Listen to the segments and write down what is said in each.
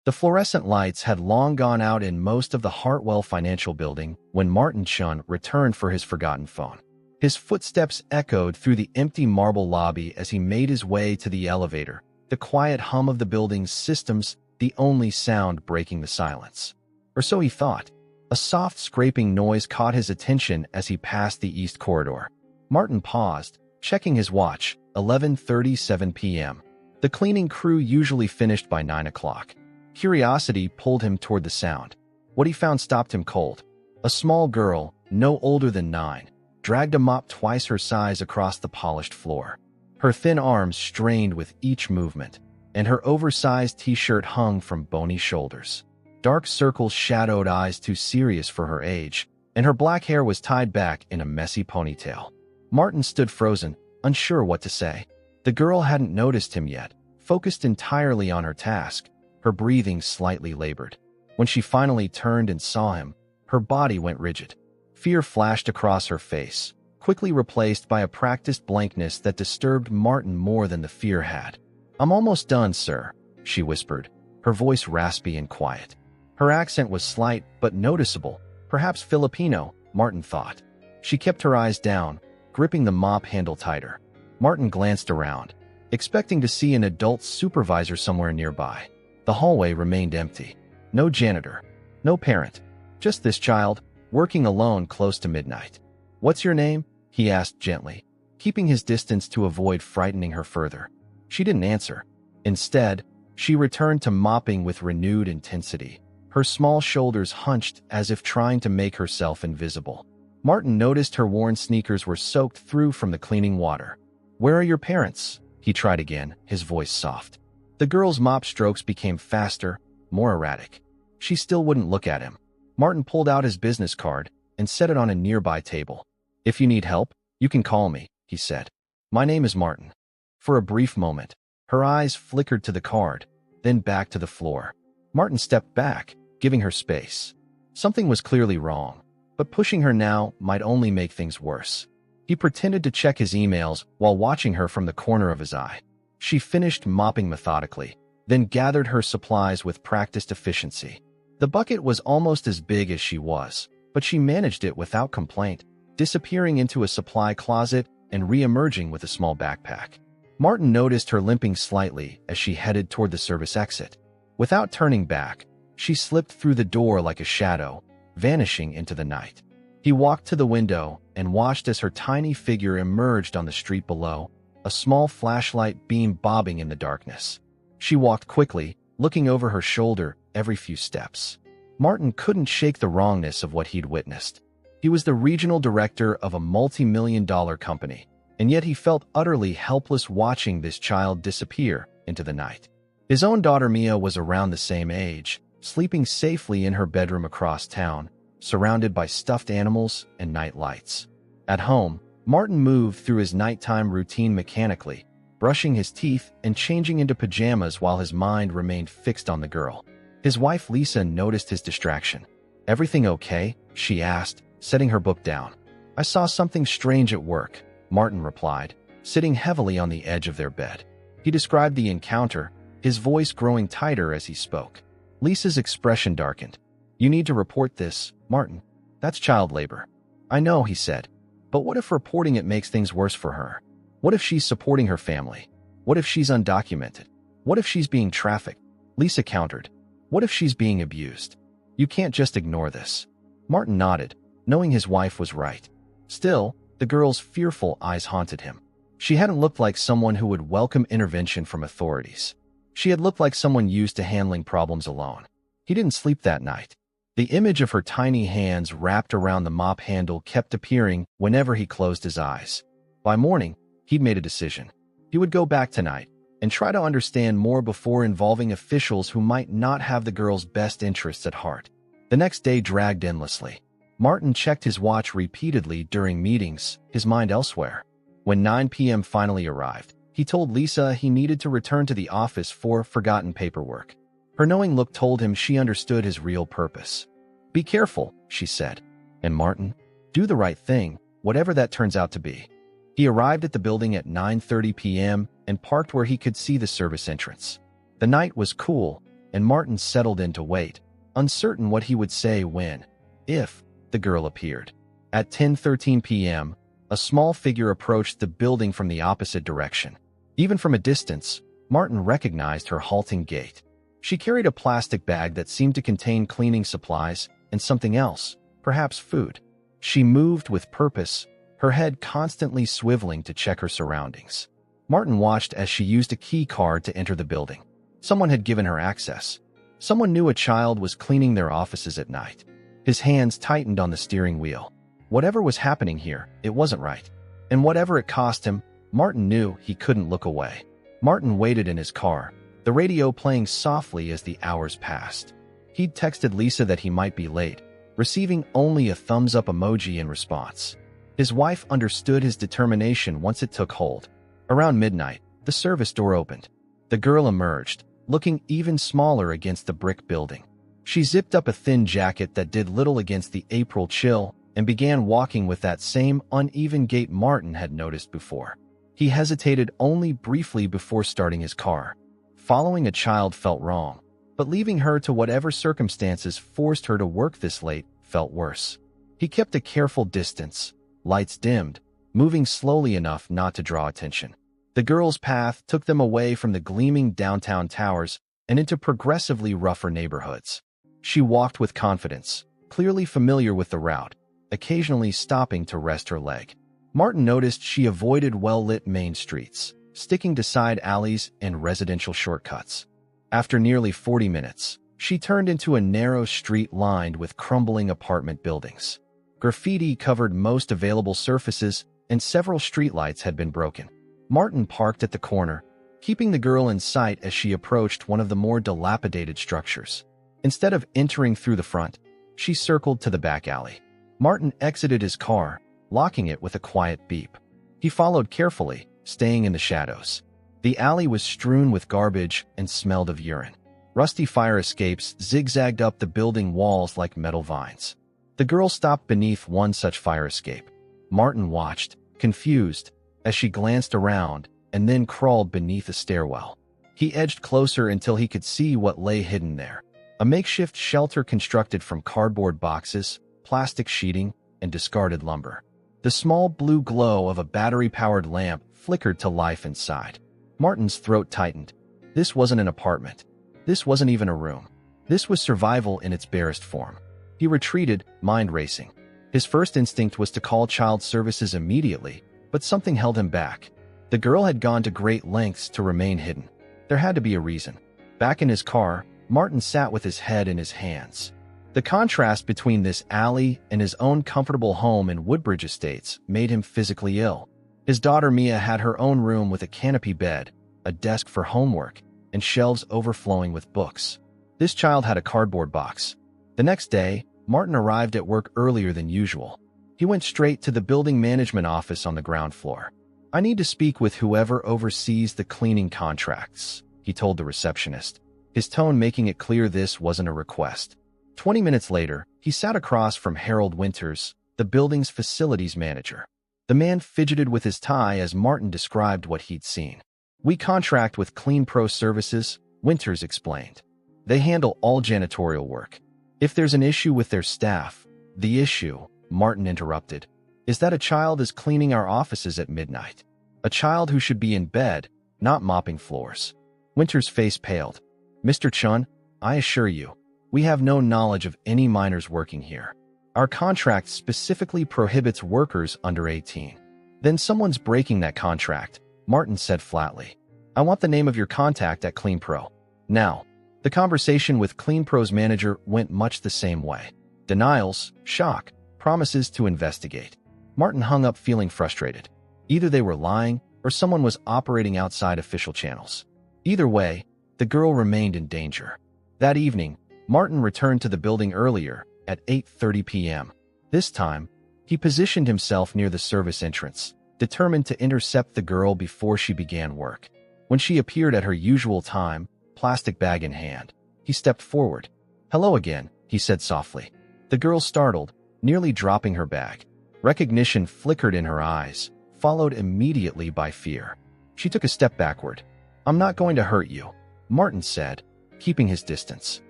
The fluorescent lights had long gone out in most of the Hartwell Financial Building when Martin Chun returned for his forgotten phone. His footsteps echoed through the empty marble lobby as he made his way to the elevator, the quiet hum of the building's systems the only sound breaking the silence. Or so he thought. A soft scraping noise caught his attention as he passed the east corridor. Martin paused, checking his watch, 11:37 p.m. The cleaning crew usually finished by 9 o'clock. Curiosity pulled him toward the sound. What he found stopped him cold. A small girl, no older than 9, dragged a mop twice her size across the polished floor. Her thin arms strained with each movement, and her oversized t-shirt hung from bony shoulders. Dark circles shadowed eyes too serious for her age, and her black hair was tied back in a messy ponytail. Martin stood frozen, unsure what to say. The girl hadn't noticed him yet, focused entirely on her task, her breathing slightly labored. When she finally turned and saw him, her body went rigid. Fear flashed across her face, quickly replaced by a practiced blankness that disturbed Martin more than the fear had. "I'm almost done, sir," she whispered, her voice raspy and quiet. Her accent was slight but noticeable, perhaps Filipino, Martin thought. She kept her eyes down, gripping the mop handle tighter. Martin glanced around, expecting to see an adult supervisor somewhere nearby. The hallway remained empty. No janitor, no parent, just this child, working alone close to midnight. "What's your name?" he asked gently, keeping his distance to avoid frightening her further. She didn't answer. Instead, she returned to mopping with renewed intensity, her small shoulders hunched as if trying to make herself invisible. Martin noticed her worn sneakers were soaked through from the cleaning water. "Where are your parents?" He tried again, his voice soft. The girl's mop strokes became faster, more erratic. She still wouldn't look at him. Martin pulled out his business card and set it on a nearby table. "If you need help, you can call me," he said. "My name is Martin." For a brief moment, her eyes flickered to the card, then back to the floor. Martin stepped back, giving her space. Something was clearly wrong, but pushing her now might only make things worse. He pretended to check his emails while watching her from the corner of his eye. She finished mopping methodically, then gathered her supplies with practiced efficiency. The bucket was almost as big as she was, but she managed it without complaint, disappearing into a supply closet and re-emerging with a small backpack. Martin noticed her limping slightly as she headed toward the service exit. Without turning back, she slipped through the door like a shadow, vanishing into the night. He walked to the window and watched as her tiny figure emerged on the street below, a small flashlight beam bobbing in the darkness. She walked quickly, looking over her shoulder every few steps. Martin couldn't shake the wrongness of what he'd witnessed. He was the regional director of a multi-million-dollar company, and yet he felt utterly helpless watching this child disappear into the night. His own daughter Mia was around the same age, sleeping safely in her bedroom across town, surrounded by stuffed animals and night lights. At home, Martin moved through his nighttime routine mechanically, brushing his teeth and changing into pajamas while his mind remained fixed on the girl. His wife Lisa noticed his distraction. "Everything okay?" she asked, setting her book down. "I saw something strange at work," Martin replied, sitting heavily on the edge of their bed. He described the encounter, his voice growing tighter as he spoke. Lisa's expression darkened. "You need to report this, Martin. That's child labor." "I know," he said. "But what if reporting it makes things worse for her? What if she's supporting her family? What if she's undocumented? What if she's being trafficked?" Lisa countered. "What if she's being abused? You can't just ignore this." Martin nodded, knowing his wife was right. Still, the girl's fearful eyes haunted him. She hadn't looked like someone who would welcome intervention from authorities. She had looked like someone used to handling problems alone. He didn't sleep that night. The image of her tiny hands wrapped around the mop handle kept appearing whenever he closed his eyes. By morning, he'd made a decision. He would go back tonight and try to understand more before involving officials who might not have the girl's best interests at heart. The next day dragged endlessly. Martin checked his watch repeatedly during meetings, his mind elsewhere. When 9 p.m. finally arrived, he told Lisa he needed to return to the office for forgotten paperwork. Her knowing look told him she understood his real purpose. "Be careful," she said. "And Martin, do the right thing, whatever that turns out to be." He arrived at the building at 9:30 p.m. and parked where he could see the service entrance. The night was cool, and Martin settled in to wait, uncertain what he would say when, if, the girl appeared. At 10:13 p.m., a small figure approached the building from the opposite direction. Even from a distance, Martin recognized her halting gait. She carried a plastic bag that seemed to contain cleaning supplies and something else, perhaps food. She moved with purpose, her head constantly swiveling to check her surroundings. Martin watched as she used a key card to enter the building. Someone had given her access. Someone knew a child was cleaning their offices at night. His hands tightened on the steering wheel. Whatever was happening here, it wasn't right. And whatever it cost him, Martin knew he couldn't look away. Martin waited in his car, the radio playing softly as the hours passed. He'd texted Lisa that he might be late, receiving only a thumbs-up emoji in response. His wife understood his determination once it took hold. Around midnight, the service door opened. The girl emerged, looking even smaller against the brick building. She zipped up a thin jacket that did little against the April chill and began walking with that same uneven gait Martin had noticed before. He hesitated only briefly before starting his car. Following a child felt wrong, but leaving her to whatever circumstances forced her to work this late felt worse. He kept a careful distance, lights dimmed, moving slowly enough not to draw attention. The girl's path took them away from the gleaming downtown towers and into progressively rougher neighborhoods. She walked with confidence, clearly familiar with the route, occasionally stopping to rest her leg. Martin noticed she avoided well-lit main streets, sticking to side alleys and residential shortcuts. After nearly 40 minutes, she turned into a narrow street lined with crumbling apartment buildings. Graffiti covered most available surfaces, and several streetlights had been broken. Martin parked at the corner, keeping the girl in sight as she approached one of the more dilapidated structures. Instead of entering through the front, she circled to the back alley. Martin exited his car, locking it with a quiet beep. He followed carefully, staying in the shadows. The alley was strewn with garbage and smelled of urine. Rusty fire escapes zigzagged up the building walls like metal vines. The girl stopped beneath one such fire escape. Martin watched, confused, as she glanced around and then crawled beneath a stairwell. He edged closer until he could see what lay hidden there. A makeshift shelter constructed from cardboard boxes, plastic sheeting, and discarded lumber. The small blue glow of a battery-powered lamp flickered to life inside. Martin's throat tightened. This wasn't an apartment. This wasn't even a room. This was survival in its barest form. He retreated, mind racing. His first instinct was to call child services immediately, but something held him back. The girl had gone to great lengths to remain hidden. There had to be a reason. Back in his car, Martin sat with his head in his hands. The contrast between this alley and his own comfortable home in Woodbridge Estates made him physically ill. His daughter Mia had her own room with a canopy bed, a desk for homework, and shelves overflowing with books. This child had a cardboard box. The next day, Martin arrived at work earlier than usual. He went straight to the building management office on the ground floor. "I need to speak with whoever oversees the cleaning contracts," he told the receptionist, his tone making it clear this wasn't a request. 20 minutes later, he sat across from Harold Winters, the building's facilities manager. The man fidgeted with his tie as Martin described what he'd seen. "We contract with Clean Pro Services," Winters explained. "They handle all janitorial work. If there's an issue with their staff..." "The issue," Martin interrupted, "is that a child is cleaning our offices at midnight. A child who should be in bed, not mopping floors." Winters' face paled. "Mr. Chun, I assure you, we have no knowledge of any minors working here. Our contract specifically prohibits workers under 18. "Then someone's breaking that contract," Martin said flatly. "I want the name of your contact at CleanPro. Now." The conversation with CleanPro's manager went much the same way. Denials, shock, promises to investigate. Martin hung up feeling frustrated. Either they were lying or someone was operating outside official channels. Either way, the girl remained in danger. That evening, Martin returned to the building earlier, at 8:30 p.m. This time, he positioned himself near the service entrance, determined to intercept the girl before she began work. When she appeared at her usual time, plastic bag in hand, he stepped forward. "Hello again," he said softly. The girl startled, nearly dropping her bag. Recognition flickered in her eyes, followed immediately by fear. She took a step backward. "I'm not going to hurt you," Martin said, keeping his distance.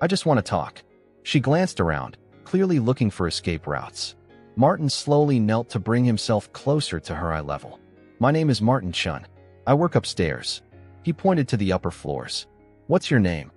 I just want to talk. She glanced around, clearly looking for escape routes. Martin slowly knelt to bring himself closer to her eye level. My name is Martin Chun. I work upstairs. He pointed to the upper floors. What's your name?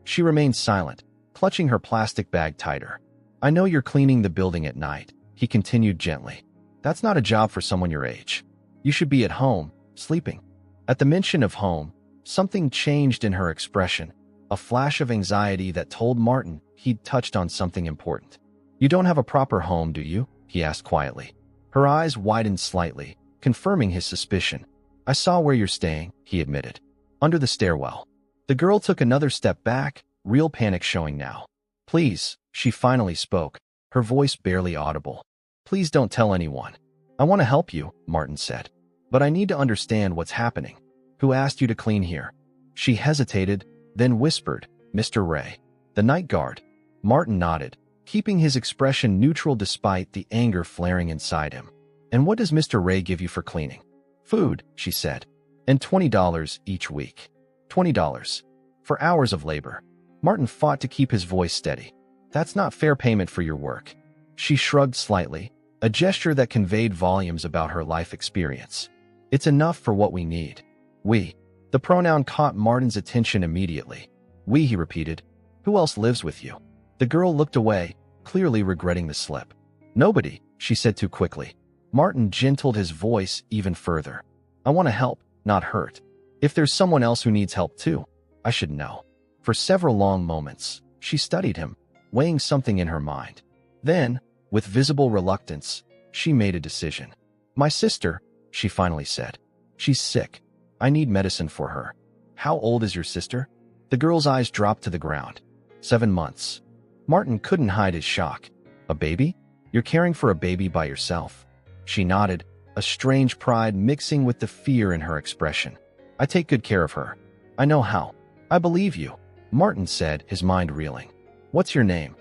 She remained silent, clutching her plastic bag tighter. I know you're cleaning the building at night, he continued gently. That's not a job for someone your age. You should be at home, sleeping. At the mention of home, something changed in her expression, a flash of anxiety that told Martin he'd touched on something important. You don't have a proper home, do you? He asked quietly. Her eyes widened slightly, confirming his suspicion. I saw where you're staying, he admitted. Under the stairwell. The girl took another step back, real panic showing now. Please, she finally spoke, her voice barely audible. Please don't tell anyone. I want to help you, Martin said. But I need to understand what's happening. Who asked you to clean here? She hesitated, then whispered, Mr. Ray. The night guard. Martin nodded, keeping his expression neutral despite the anger flaring inside him. And what does Mr. Ray give you for cleaning? Food, she said. And $20 each week. $20. For hours of labor. Martin fought to keep his voice steady. That's not fair payment for your work. She shrugged slightly, a gesture that conveyed volumes about her life experience. It's enough for what we need. We. The pronoun caught Martin's attention immediately. We, he repeated. Who else lives with you? The girl looked away, clearly regretting the slip. Nobody, she said too quickly. Martin gentled his voice even further. I want to help, not hurt. If there's someone else who needs help too, I should know. For several long moments, she studied him, weighing something in her mind. Then, with visible reluctance, she made a decision. My sister, she finally said. She's sick. I need medicine for her. How old is your sister? The girl's eyes dropped to the ground. 7 months. Martin couldn't hide his shock. A baby? You're caring for a baby by yourself? She nodded, a strange pride mixing with the fear in her expression. I take good care of her. I know how. I believe you, Martin said, his mind reeling. What's your name?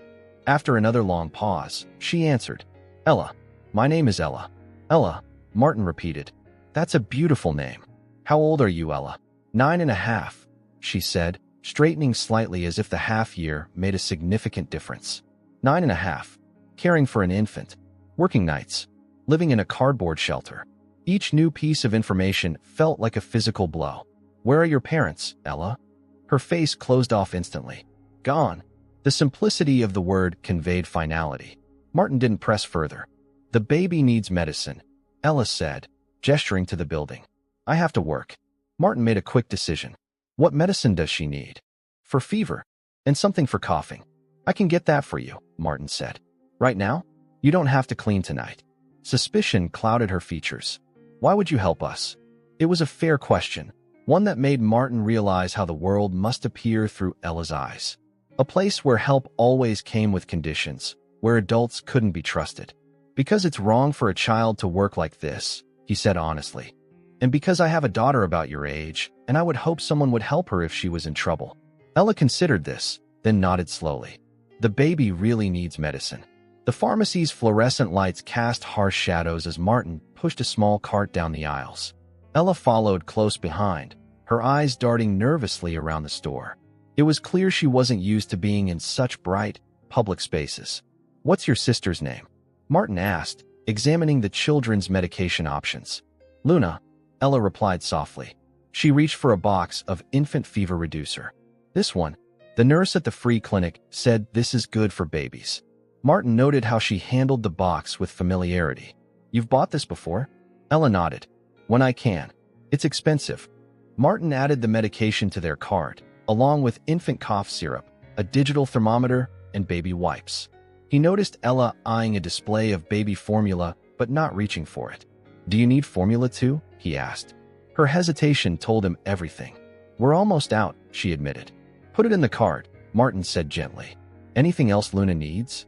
After another long pause, she answered. Ella. My name is Ella. Ella, Martin repeated. That's a beautiful name. How old are you, Ella? 9.5, she said, straightening slightly as if the half year made a significant difference. 9.5. Caring for an infant. Working nights. Living in a cardboard shelter. Each new piece of information felt like a physical blow. Where are your parents, Ella? Her face closed off instantly. Gone. The simplicity of the word conveyed finality. Martin didn't press further. The baby needs medicine, Ella said, gesturing to the building. I have to work. Martin made a quick decision. What medicine does she need? For fever. And something for coughing. I can get that for you, Martin said. Right now? You don't have to clean tonight. Suspicion clouded her features. Why would you help us? It was a fair question, one that made Martin realize how the world must appear through Ella's eyes. A place where help always came with conditions, where adults couldn't be trusted. Because it's wrong for a child to work like this, he said honestly. And because I have a daughter about your age, and I would hope someone would help her if she was in trouble. Ella considered this, then nodded slowly. The baby really needs medicine. The pharmacy's fluorescent lights cast harsh shadows as Martin pushed a small cart down the aisles. Ella followed close behind, her eyes darting nervously around the store. It was clear she wasn't used to being in such bright, public spaces. What's your sister's name? Martin asked, examining the children's medication options. Luna, Ella replied softly. She reached for a box of infant fever reducer. This one. The nurse at the free clinic said this is good for babies. Martin noted how she handled the box with familiarity. You've bought this before? Ella nodded. When I can. It's expensive. Martin added the medication to their cart, along with infant cough syrup, a digital thermometer, and baby wipes. He noticed Ella eyeing a display of baby formula, but not reaching for it. Do you need formula too? He asked. Her hesitation told him everything. We're almost out, she admitted. Put it in the cart, Martin said gently. Anything else Luna needs?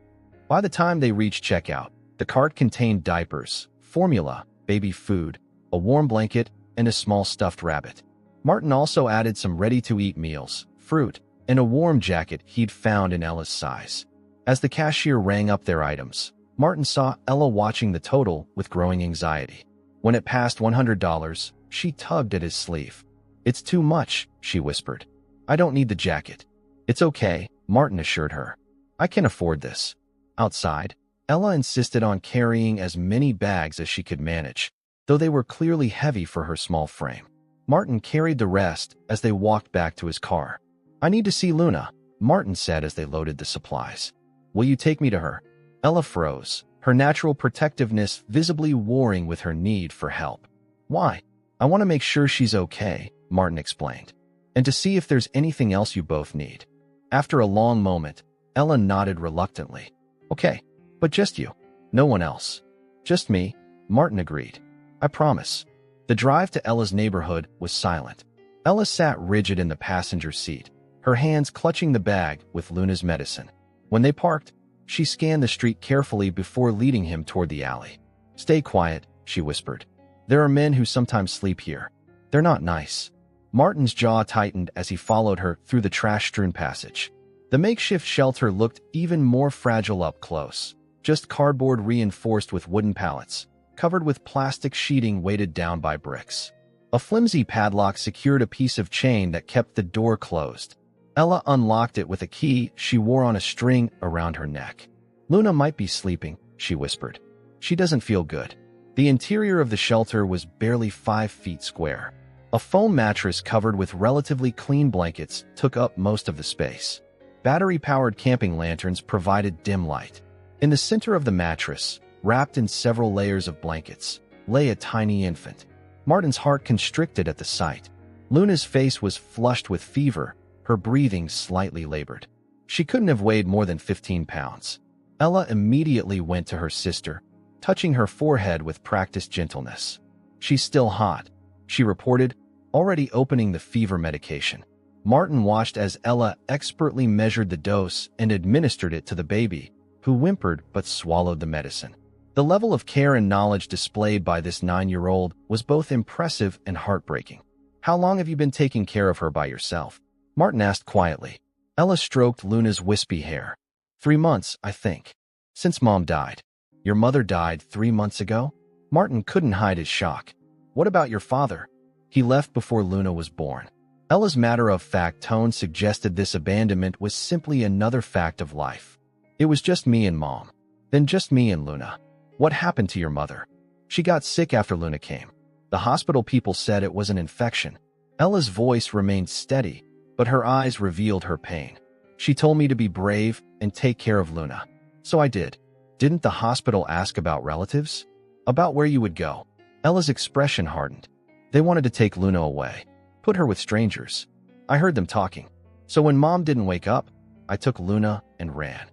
By the time they reached checkout, the cart contained diapers, formula, baby food, a warm blanket, and a small stuffed rabbit. Martin also added some ready-to-eat meals, fruit, and a warm jacket he'd found in Ella's size. As the cashier rang up their items, Martin saw Ella watching the total with growing anxiety. When it passed $100, she tugged at his sleeve. It's too much, she whispered. I don't need the jacket. It's okay, Martin assured her. I can afford this. Outside, Ella insisted on carrying as many bags as she could manage, though they were clearly heavy for her small frame. Martin carried the rest as they walked back to his car. I need to see Luna, Martin said as they loaded the supplies. Will you take me to her? Ella froze, her natural protectiveness visibly warring with her need for help. Why? I want to make sure she's okay, Martin explained, and to see if there's anything else you both need. After a long moment, Ella nodded reluctantly. Okay, but just you. No one else. Just me, Martin agreed. I promise. The drive to Ella's neighborhood was silent. Ella sat rigid in the passenger seat, her hands clutching the bag with Luna's medicine. When they parked, she scanned the street carefully before leading him toward the alley. Stay quiet, she whispered. There are men who sometimes sleep here. They're not nice. Martin's jaw tightened as he followed her through the trash-strewn passage. The makeshift shelter looked even more fragile up close, just cardboard reinforced with wooden pallets, covered with plastic sheeting weighted down by bricks. A flimsy padlock secured a piece of chain that kept the door closed. Ella unlocked it with a key she wore on a string around her neck. Luna might be sleeping, she whispered. She doesn't feel good. The interior of the shelter was barely 5 feet square. A foam mattress covered with relatively clean blankets took up most of the space. Battery-powered camping lanterns provided dim light. In the center of the mattress, wrapped in several layers of blankets, lay a tiny infant. Martin's heart constricted at the sight. Luna's face was flushed with fever, her breathing slightly labored. She couldn't have weighed more than 15 pounds. Ella immediately went to her sister, touching her forehead with practiced gentleness. She's still hot, she reported, already opening the fever medication. Martin watched as Ella expertly measured the dose and administered it to the baby, who whimpered but swallowed the medicine. The level of care and knowledge displayed by this 9-year-old was both impressive and heartbreaking. How long have you been taking care of her by yourself? Martin asked quietly. Ella stroked Luna's wispy hair. 3 months, I think. Since Mom died. Your mother died 3 months ago? Martin couldn't hide his shock. What about your father? He left before Luna was born. Ella's matter-of-fact tone suggested this abandonment was simply another fact of life. It was just me and Mom. Then just me and Luna. What happened to your mother? She got sick after Luna came. The hospital people said it was an infection. Ella's voice remained steady, but her eyes revealed her pain. She told me to be brave and take care of Luna. So I did. Didn't the hospital ask about relatives? About where you would go? Ella's expression hardened. They wanted to take Luna away. Put her with strangers. I heard them talking. So when Mom didn't wake up, I took Luna and ran.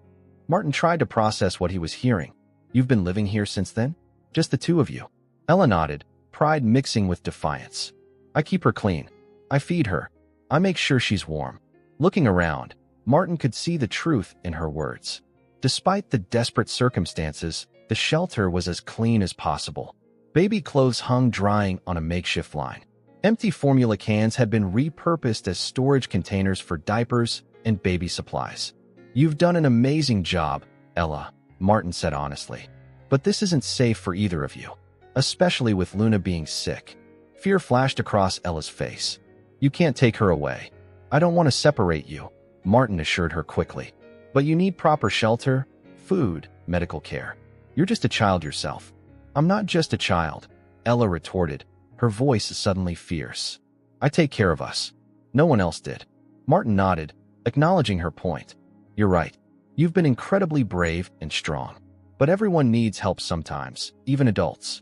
Martin tried to process what he was hearing. You've been living here since then? Just the two of you? Ella nodded, pride mixing with defiance. I keep her clean. I feed her. I make sure she's warm. Looking around, Martin could see the truth in her words. Despite the desperate circumstances, the shelter was as clean as possible. Baby clothes hung drying on a makeshift line. Empty formula cans had been repurposed as storage containers for diapers and baby supplies. You've done an amazing job, Ella, Martin said honestly. But this isn't safe for either of you, especially with Luna being sick. Fear flashed across Ella's face. You can't take her away. I don't want to separate you, Martin assured her quickly. But you need proper shelter, food, medical care. You're just a child yourself. I'm not just a child, Ella retorted, her voice suddenly fierce. I take care of us. No one else did. Martin nodded, acknowledging her point. You're right. You've been incredibly brave and strong. But everyone needs help sometimes, even adults.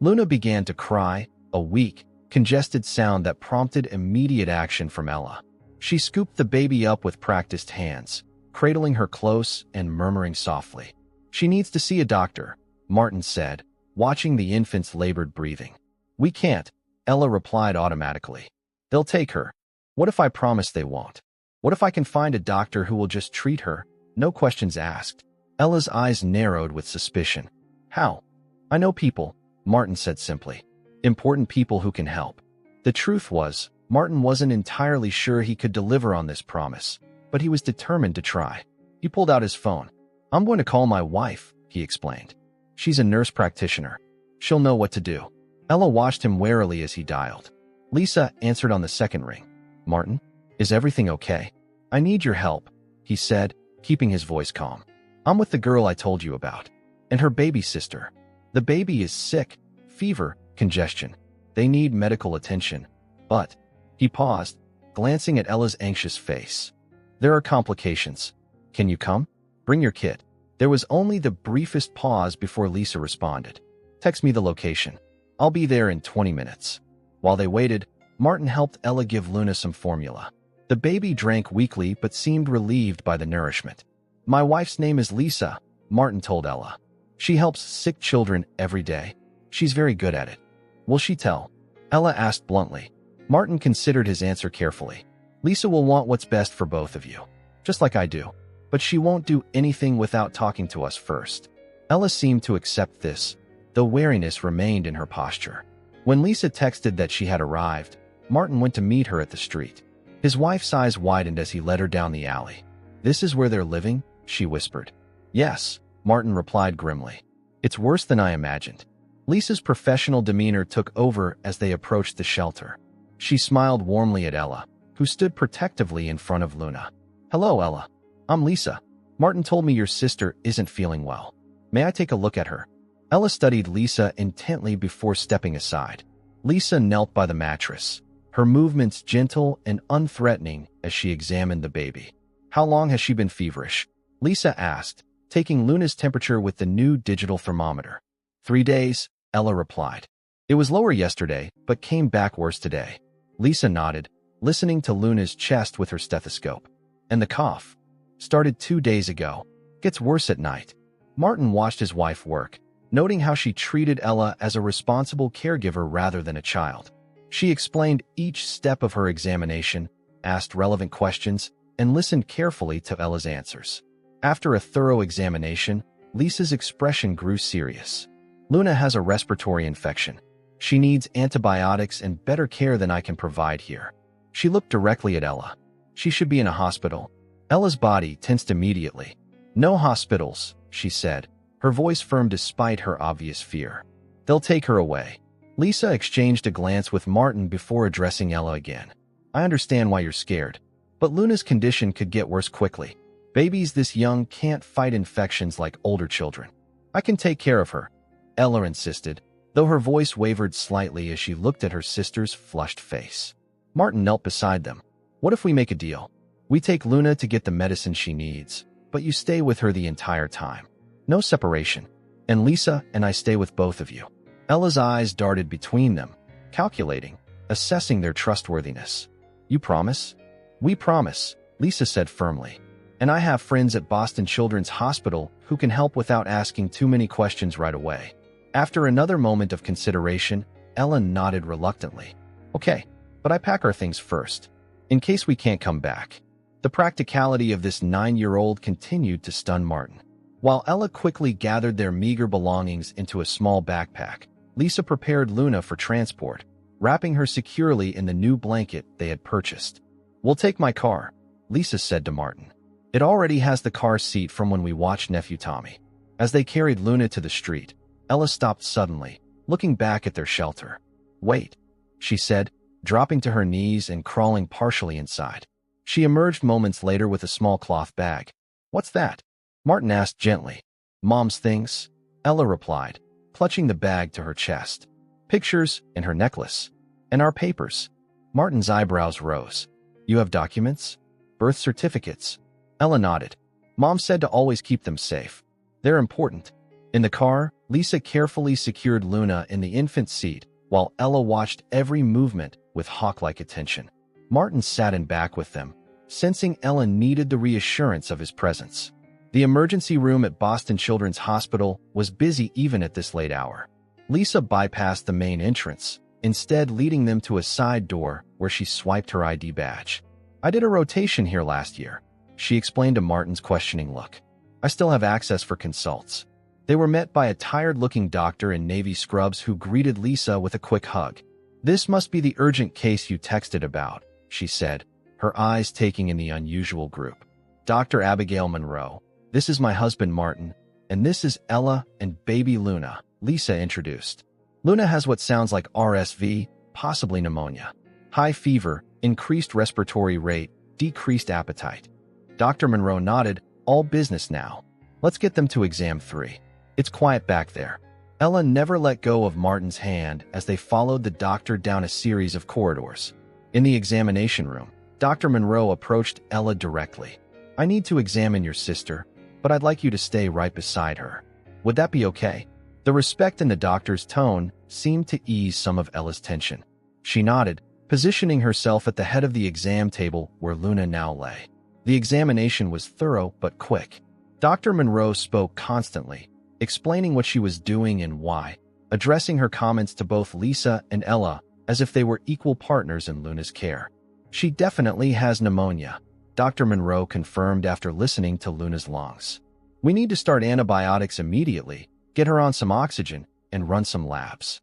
Luna began to cry, a weak, congested sound that prompted immediate action from Ella. She scooped the baby up with practiced hands, cradling her close and murmuring softly. She needs to see a doctor, Martin said, watching the infant's labored breathing. We can't, Ella replied automatically. They'll take her. What if I promise they won't? What if I can find a doctor who will just treat her? No questions asked. Ella's eyes narrowed with suspicion. How? I know people, Martin said simply. Important people who can help. The truth was, Martin wasn't entirely sure he could deliver on this promise, but he was determined to try. He pulled out his phone. I'm going to call my wife, he explained. She's a nurse practitioner. She'll know what to do. Ella watched him warily as he dialed. Lisa answered on the second ring. Martin, is everything okay? I need your help, he said, keeping his voice calm. I'm with the girl I told you about, and her baby sister. The baby is sick, fever, congestion. They need medical attention. But, he paused, glancing at Ella's anxious face. There are complications. Can you come? Bring your kit. There was only the briefest pause before Lisa responded. Text me the location. I'll be there in 20 minutes. While they waited, Martin helped Ella give Luna some formula. The baby drank weakly but seemed relieved by the nourishment. My wife's name is Lisa, Martin told Ella. She helps sick children every day. She's very good at it. Will she tell? Ella asked bluntly. Martin considered his answer carefully. Lisa will want what's best for both of you, just like I do. But she won't do anything without talking to us first. Ella seemed to accept this, though wariness remained in her posture. When Lisa texted that she had arrived, Martin went to meet her at the street. His wife's eyes widened as he led her down the alley. This is where they're living? She whispered. Yes, Martin replied grimly. It's worse than I imagined. Lisa's professional demeanor took over as they approached the shelter. She smiled warmly at Ella, who stood protectively in front of Luna. Hello, Ella. I'm Lisa. Martin told me your sister isn't feeling well. May I take a look at her? Ella studied Lisa intently before stepping aside. Lisa knelt by the mattress, her movements gentle and unthreatening as she examined the baby. How long has she been feverish? Lisa asked, taking Luna's temperature with the new digital thermometer. 3 days, Ella replied. It was lower yesterday, but came back worse today. Lisa nodded, listening to Luna's chest with her stethoscope. And the cough? Started 2 days ago. Gets worse at night. Martin watched his wife work, noting how she treated Ella as a responsible caregiver rather than a child. She explained each step of her examination, asked relevant questions, and listened carefully to Ella's answers. After a thorough examination, Lisa's expression grew serious. Luna has a respiratory infection. She needs antibiotics and better care than I can provide here. She looked directly at Ella. She should be in a hospital. Ella's body tensed immediately. No hospitals, she said, her voice firm despite her obvious fear. They'll take her away. Lisa exchanged a glance with Martin before addressing Ella again. I understand why you're scared, but Luna's condition could get worse quickly. Babies this young can't fight infections like older children. I can take care of her, Ella insisted, though her voice wavered slightly as she looked at her sister's flushed face. Martin knelt beside them. What if we make a deal? We take Luna to get the medicine she needs, but you stay with her the entire time. No separation. And Lisa and I stay with both of you. Ella's eyes darted between them, calculating, assessing their trustworthiness. You promise? We promise, Lisa said firmly. And I have friends at Boston Children's Hospital who can help without asking too many questions right away. After another moment of consideration, Ella nodded reluctantly. Okay, but I pack our things first, in case we can't come back. The practicality of this 9-year-old continued to stun Martin. While Ella quickly gathered their meager belongings into a small backpack, Lisa prepared Luna for transport, wrapping her securely in the new blanket they had purchased. We'll take my car, Lisa said to Martin. It already has the car seat from when we watched Nephew Tommy. As they carried Luna to the street, Ella stopped suddenly, looking back at their shelter. Wait, she said, dropping to her knees and crawling partially inside. She emerged moments later with a small cloth bag. What's that? Martin asked gently. Mom's things, Ella replied, clutching the bag to her chest. Pictures and her necklace. And our papers. Martin's eyebrows rose. You have documents? Birth certificates? Ella nodded. Mom said to always keep them safe. They're important. In the car, Lisa carefully secured Luna in the infant seat, while Ella watched every movement with hawk-like attention. Martin sat in back with them, sensing Ella needed the reassurance of his presence. The emergency room at Boston Children's Hospital was busy even at this late hour. Lisa bypassed the main entrance, instead leading them to a side door where she swiped her ID badge. I did a rotation here last year, she explained to Martin's questioning look. I still have access for consults. They were met by a tired-looking doctor in navy scrubs who greeted Lisa with a quick hug. This must be the urgent case you texted about, she said, her eyes taking in the unusual group. Dr. Abigail Monroe, this is my husband Martin, and this is Ella and baby Luna, Lisa introduced. Luna has what sounds like RSV, possibly pneumonia. High fever, increased respiratory rate, decreased appetite. Dr. Monroe nodded. All business now. Let's get them to exam 3. It's quiet back there. Ella never let go of Martin's hand as they followed the doctor down a series of corridors. In the examination room, Dr. Monroe approached Ella directly. I need to examine your sister, but I'd like you to stay right beside her. Would that be okay? The respect in the doctor's tone seemed to ease some of Ella's tension. She nodded, positioning herself at the head of the exam table where Luna now lay. The examination was thorough but quick. Dr. Monroe spoke constantly, explaining what she was doing and why, addressing her comments to both Lisa and Ella as if they were equal partners in Luna's care. She definitely has pneumonia, Dr. Monroe confirmed after listening to Luna's lungs. We need to start antibiotics immediately, get her on some oxygen, and run some labs.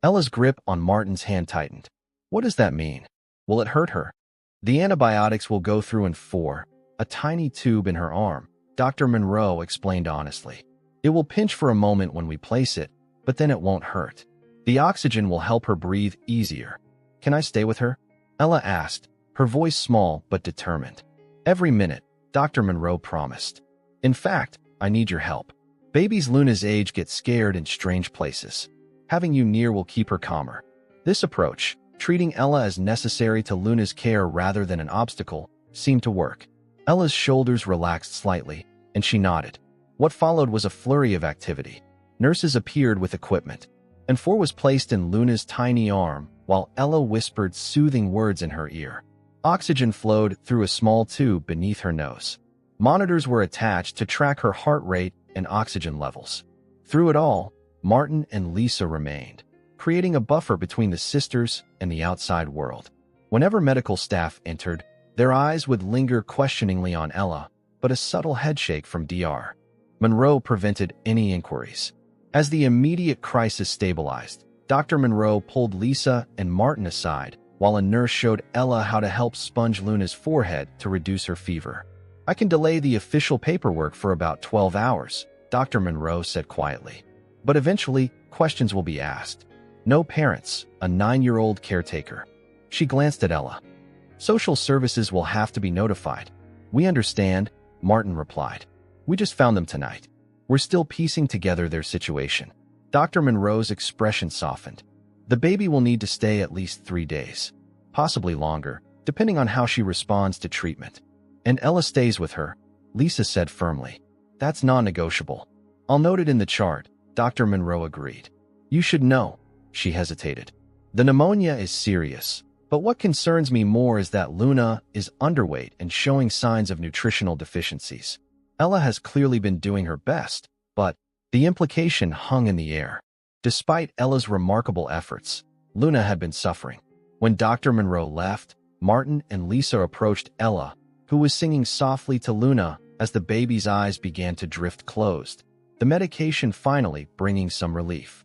Ella's grip on Martin's hand tightened. What does that mean? Will it hurt her? The antibiotics will go through in 4, a tiny tube in her arm, Dr. Monroe explained honestly. It will pinch for a moment when we place it, but then it won't hurt. The oxygen will help her breathe easier. Can I stay with her? Ella asked, her voice small but determined. Every minute, Dr. Monroe promised. In fact, I need your help. Babies Luna's age get scared in strange places. Having you near will keep her calmer. This approach, treating Ella as necessary to Luna's care rather than an obstacle, seemed to work. Ella's shoulders relaxed slightly, and she nodded. What followed was a flurry of activity. Nurses appeared with equipment, and 4 was placed in Luna's tiny arm while Ella whispered soothing words in her ear. Oxygen flowed through a small tube beneath her nose. Monitors were attached to track her heart rate and oxygen levels. Through it all, Martin and Lisa remained, creating a buffer between the sisters and the outside world. Whenever medical staff entered, their eyes would linger questioningly on Ella, but a subtle headshake from Dr. Monroe prevented any inquiries. As the immediate crisis stabilized, Dr. Monroe pulled Lisa and Martin aside, while a nurse showed Ella how to help sponge Luna's forehead to reduce her fever. I can delay the official paperwork for about 12 hours, Dr. Monroe said quietly. But eventually, questions will be asked. No parents, a 9-year-old caretaker. She glanced at Ella. Social services will have to be notified. We understand, Martin replied. We just found them tonight. We're still piecing together their situation. Dr. Monroe's expression softened. The baby will need to stay at least 3 days, possibly longer, depending on how she responds to treatment. And Ella stays with her, Lisa said firmly. That's non-negotiable. I'll note it in the chart, Dr. Monroe agreed. You should know, she hesitated. The pneumonia is serious, but what concerns me more is that Luna is underweight and showing signs of nutritional deficiencies. Ella has clearly been doing her best, but the implication hung in the air. Despite Ella's remarkable efforts, Luna had been suffering. When Dr. Monroe left, Martin and Lisa approached Ella, who was singing softly to Luna as the baby's eyes began to drift closed, the medication finally bringing some relief.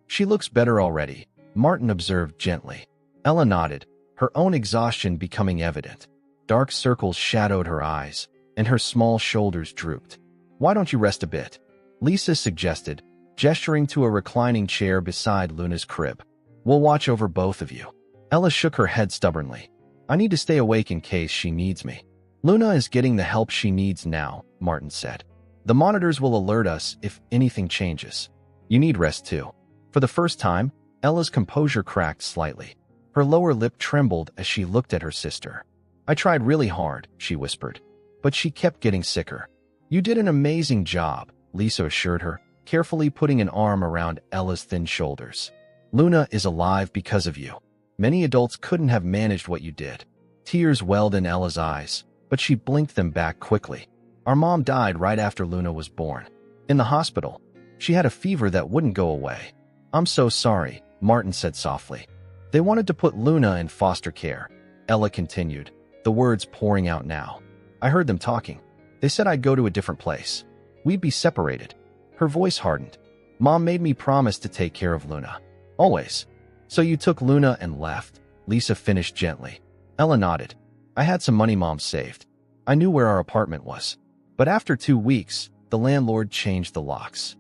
She looks better already, Martin observed gently. Ella nodded, her own exhaustion becoming evident. Dark circles shadowed her eyes, and her small shoulders drooped. Why don't you rest a bit? Lisa suggested, gesturing to a reclining chair beside Luna's crib. We'll watch over both of you. Ella shook her head stubbornly. I need to stay awake in case she needs me. Luna is getting the help she needs now, Martin said. The monitors will alert us if anything changes. You need rest too. For the first time, Ella's composure cracked slightly. Her lower lip trembled as she looked at her sister. I tried really hard, she whispered, but she kept getting sicker. You did an amazing job, Lisa assured her, carefully putting an arm around Ella's thin shoulders. Luna is alive because of you. Many adults couldn't have managed what you did. Tears welled in Ella's eyes, but she blinked them back quickly. Our mom died right after Luna was born. In the hospital, she had a fever that wouldn't go away. I'm so sorry, Martin said softly. They wanted to put Luna in foster care, Ella continued, the words pouring out now. I heard them talking. They said I'd go to a different place. We'd be separated. Her voice hardened. Mom made me promise to take care of Luna. Always. So you took Luna and left, Lisa finished gently. Ella nodded. I had some money Mom saved. I knew where our apartment was. But after 2 weeks, the landlord changed the locks.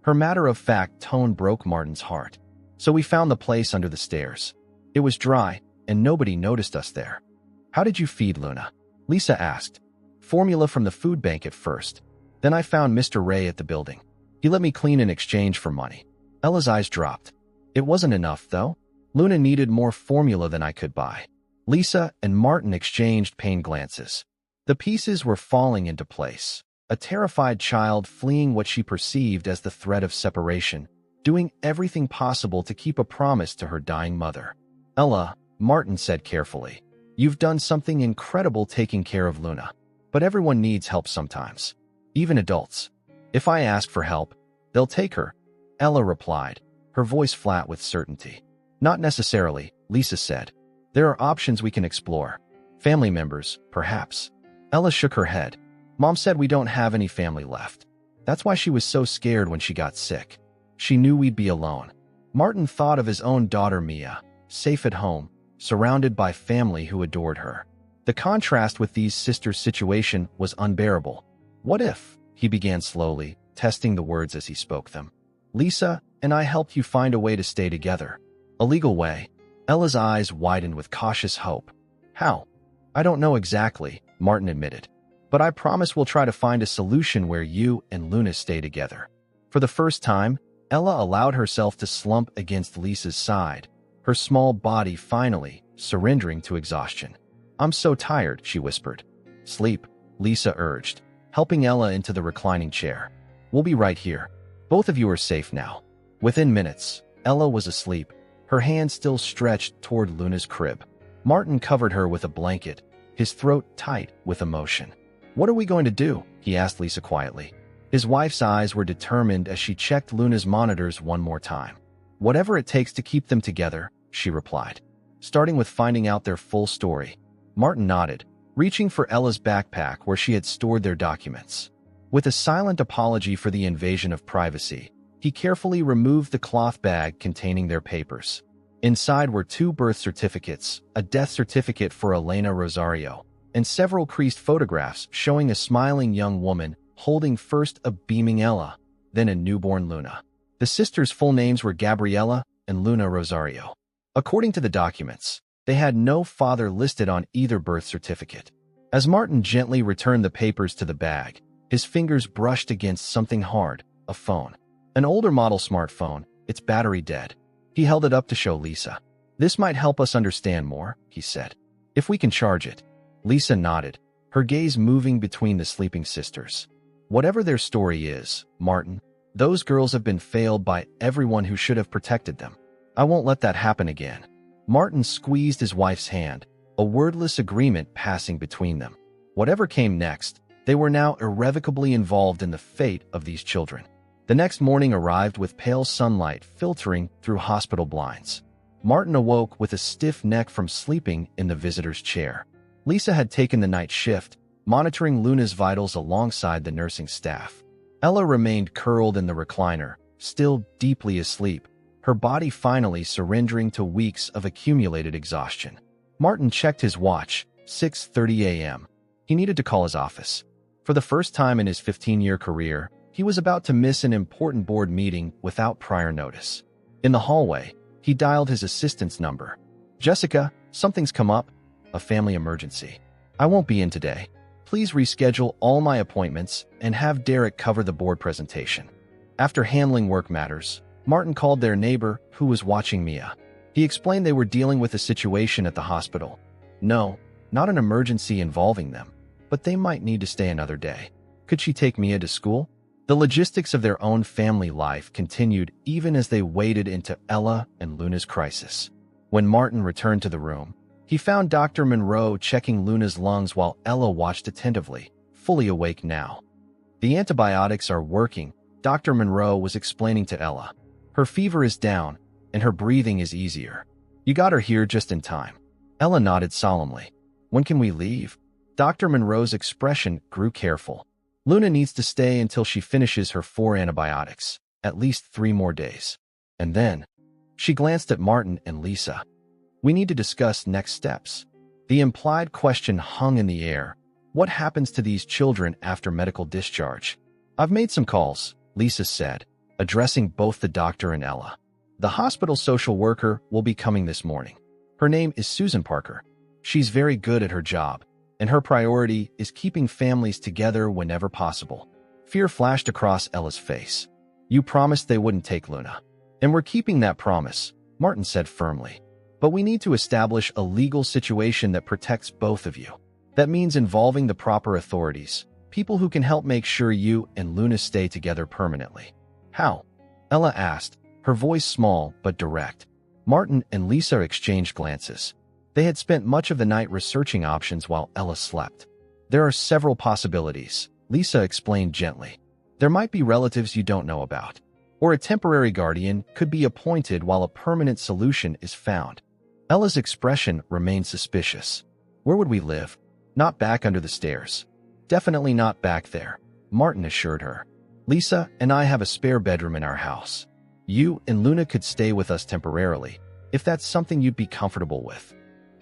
Her matter-of-fact tone broke Martin's heart. So we found the place under the stairs. It was dry, and nobody noticed us there. How did you feed Luna? Lisa asked. Formula from the food bank at first. Then I found Mr. Ray at the building. He let me clean in exchange for money. Ella's eyes dropped. It wasn't enough, though. Luna needed more formula than I could buy. Lisa and Martin exchanged pained glances. The pieces were falling into place. A terrified child fleeing what she perceived as the threat of separation, doing everything possible to keep a promise to her dying mother. Ella, Martin said carefully, you've done something incredible taking care of Luna. But everyone needs help sometimes. Even adults. If I ask for help, they'll take her. Ella replied, her voice flat with certainty. Not necessarily, Lisa said. There are options we can explore. Family members, perhaps. Ella shook her head. Mom said we don't have any family left. That's why she was so scared when she got sick. She knew we'd be alone. Martin thought of his own daughter Mia, safe at home, surrounded by family who adored her. The contrast with these sisters' situation was unbearable. What if, he began slowly, testing the words as he spoke them. Lisa and I helped you find a way to stay together. A legal way. Ella's eyes widened with cautious hope. How? I don't know exactly, Martin admitted. But I promise we'll try to find a solution where you and Luna stay together. For the first time, Ella allowed herself to slump against Lisa's side, her small body finally surrendering to exhaustion. I'm so tired, she whispered. Sleep, Lisa urged, helping Ella into the reclining chair. We'll be right here. Both of you are safe now. Within minutes, Ella was asleep, her hand still stretched toward Luna's crib. Martin covered her with a blanket, his throat tight with emotion. What are we going to do? He asked Lisa quietly. His wife's eyes were determined as she checked Luna's monitors one more time. Whatever it takes to keep them together, she replied, starting with finding out their full story. Martin nodded, reaching for Ella's backpack where she had stored their documents. With a silent apology for the invasion of privacy, he carefully removed the cloth bag containing their papers. Inside were 2 birth certificates, a death certificate for Elena Rosario, and several creased photographs showing a smiling young woman holding first a beaming Ella, then a newborn Luna. The sisters' full names were Gabriela and Luna Rosario. According to the documents, they had no father listed on either birth certificate. As Martin gently returned the papers to the bag, his fingers brushed against something hard, a phone. An older model smartphone, its battery dead. He held it up to show Lisa. This might help us understand more, he said. If we can charge it. Lisa nodded, her gaze moving between the sleeping sisters. Whatever their story is, Martin, those girls have been failed by everyone who should have protected them. I won't let that happen again. Martin squeezed his wife's hand, a wordless agreement passing between them. Whatever came next, they were now irrevocably involved in the fate of these children. The next morning arrived with pale sunlight filtering through hospital blinds. Martin awoke with a stiff neck from sleeping in the visitor's chair. Lisa had taken the night shift, monitoring Luna's vitals alongside the nursing staff. Ella remained curled in the recliner, still deeply asleep, her body finally surrendering to weeks of accumulated exhaustion. Martin checked his watch, 6:30 a.m. He needed to call his office. For the first time in his 15-year career, he was about to miss an important board meeting without prior notice. In the hallway, he dialed his assistant's number. Jessica, something's come up. A family emergency. I won't be in today. Please reschedule all my appointments and have Derek cover the board presentation. After handling work matters, Martin called their neighbor who was watching Mia. He explained they were dealing with a situation at the hospital. No, not an emergency involving them, but they might need to stay another day. Could she take Mia to school? The logistics of their own family life continued even as they waded into Ella and Luna's crisis. When Martin returned to the room, he found Dr. Monroe checking Luna's lungs while Ella watched attentively, fully awake now. The antibiotics are working, Dr. Monroe was explaining to Ella. Her fever is down, and her breathing is easier. You got her here just in time. Ella nodded solemnly. When can we leave? Dr. Monroe's expression grew careful. Luna needs to stay until she finishes her 4 antibiotics, at least 3 more days. And then, she glanced at Martin and Lisa. We need to discuss next steps. The implied question hung in the air. What happens to these children after medical discharge? I've made some calls, Lisa said, addressing both the doctor and Ella. The hospital social worker will be coming this morning. Her name is Susan Parker. She's very good at her job, and her priority is keeping families together whenever possible. Fear flashed across Ella's face. You promised they wouldn't take Luna. And we're keeping that promise, Martin said firmly. But we need to establish a legal situation that protects both of you. That means involving the proper authorities, people who can help make sure you and Luna stay together permanently. How? Ella asked, her voice small but direct. Martin and Lisa exchanged glances. They had spent much of the night researching options while Ella slept. There are several possibilities, Lisa explained gently. There might be relatives you don't know about, or a temporary guardian could be appointed while a permanent solution is found. Ella's expression remained suspicious. Where would we live? Not back under the stairs. Definitely not back there, Martin assured her. Lisa and I have a spare bedroom in our house. You and Luna could stay with us temporarily, if that's something you'd be comfortable with.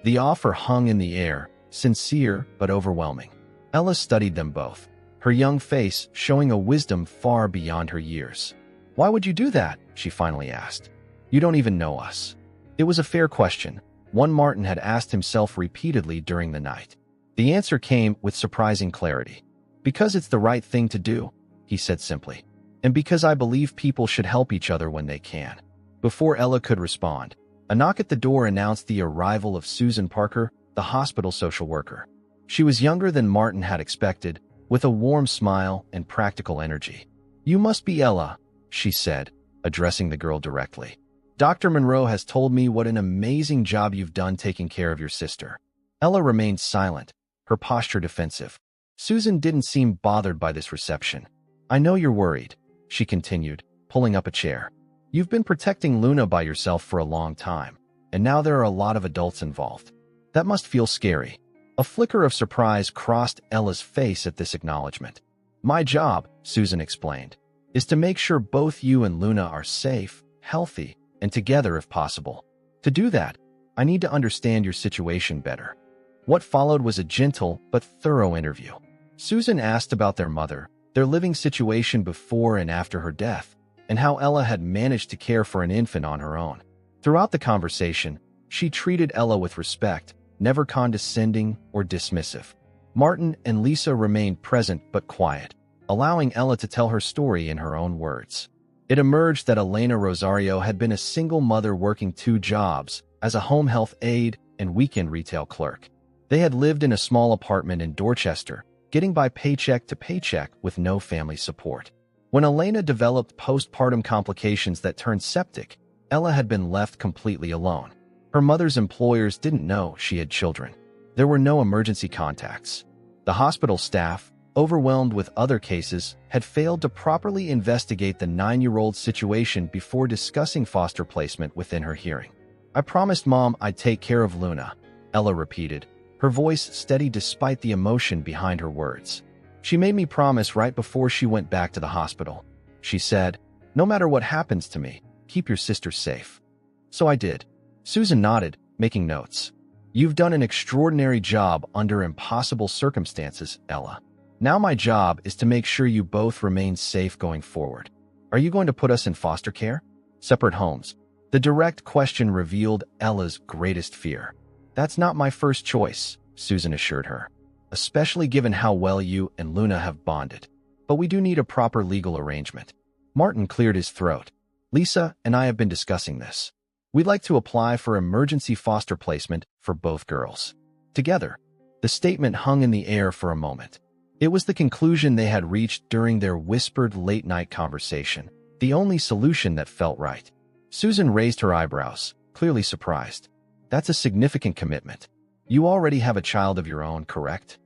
The offer hung in the air, sincere but overwhelming. Ella studied them both, her young face showing a wisdom far beyond her years. Why would you do that? She finally asked. You don't even know us. It was a fair question, one Martin had asked himself repeatedly during the night. The answer came with surprising clarity. Because it's the right thing to do, he said simply. And because I believe people should help each other when they can. Before Ella could respond, a knock at the door announced the arrival of Susan Parker, the hospital social worker. She was younger than Martin had expected, with a warm smile and practical energy. You must be Ella, she said, addressing the girl directly. Dr. Monroe has told me what an amazing job you've done taking care of your sister. Ella remained silent, her posture defensive. Susan didn't seem bothered by this reception. I know you're worried, she continued, pulling up a chair. You've been protecting Luna by yourself for a long time, and now there are a lot of adults involved. That must feel scary. A flicker of surprise crossed Ella's face at this acknowledgement. My job, Susan explained, is to make sure both you and Luna are safe, healthy, and together if possible. To do that, I need to understand your situation better. What followed was a gentle but thorough interview. Susan asked about their mother, their living situation before and after her death, and how Ella had managed to care for an infant on her own. Throughout the conversation, she treated Ella with respect, never condescending or dismissive. Martin and Lisa remained present but quiet, allowing Ella to tell her story in her own words. It emerged that Elena Rosario had been a single mother working 2 jobs as a home health aide and weekend retail clerk. They had lived in a small apartment in Dorchester, getting by paycheck to paycheck with no family support. When Elena developed postpartum complications that turned septic, Ella had been left completely alone. Her mother's employers didn't know she had children. There were no emergency contacts. The hospital staff, overwhelmed with other cases, had failed to properly investigate the 9-year-old's situation before discussing foster placement within her hearing. I promised Mom I'd take care of Luna, Ella repeated, her voice steady despite the emotion behind her words. She made me promise right before she went back to the hospital. She said, no matter what happens to me, keep your sister safe. So I did. Susan nodded, making notes. You've done an extraordinary job under impossible circumstances, Ella. Now my job is to make sure you both remain safe going forward. Are you going to put us in foster care? Separate homes? The direct question revealed Ella's greatest fear. That's not my first choice, Susan assured her, especially given how well you and Luna have bonded. But we do need a proper legal arrangement. Martin cleared his throat. Lisa and I have been discussing this. We'd like to apply for emergency foster placement for both girls. Together, the statement hung in the air for a moment. It was the conclusion they had reached during their whispered late-night conversation, the only solution that felt right. Susan raised her eyebrows, clearly surprised. That's a significant commitment. You already have a child of your own, correct?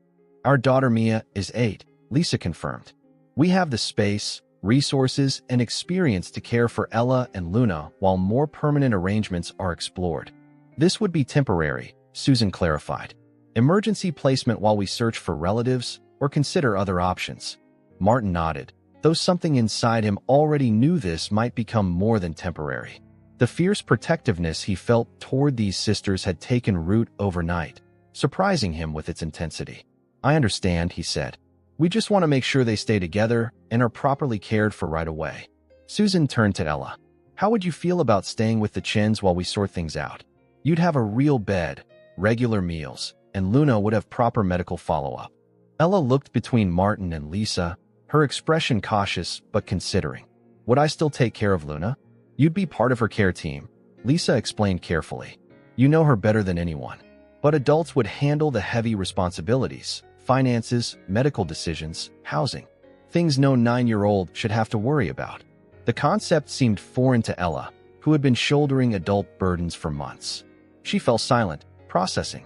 Our daughter Mia is 8, Lisa confirmed. We have the space, resources, and experience to care for Ella and Luna while more permanent arrangements are explored. This would be temporary, Susan clarified. Emergency placement while we search for relatives or consider other options. Martin nodded, though something inside him already knew this might become more than temporary. The fierce protectiveness he felt toward these sisters had taken root overnight, surprising him with its intensity. I understand, he said. We just want to make sure they stay together and are properly cared for right away. Susan turned to Ella. How would you feel about staying with the Chens while we sort things out? You'd have a real bed, regular meals, and Luna would have proper medical follow-up. Ella looked between Martin and Lisa, her expression cautious but considering. Would I still take care of Luna? You'd be part of her care team, Lisa explained carefully. You know her better than anyone. But adults would handle the heavy responsibilities, finances, medical decisions, housing. Things no 9-year-old should have to worry about. The concept seemed foreign to Ella, who had been shouldering adult burdens for months. She fell silent, processing.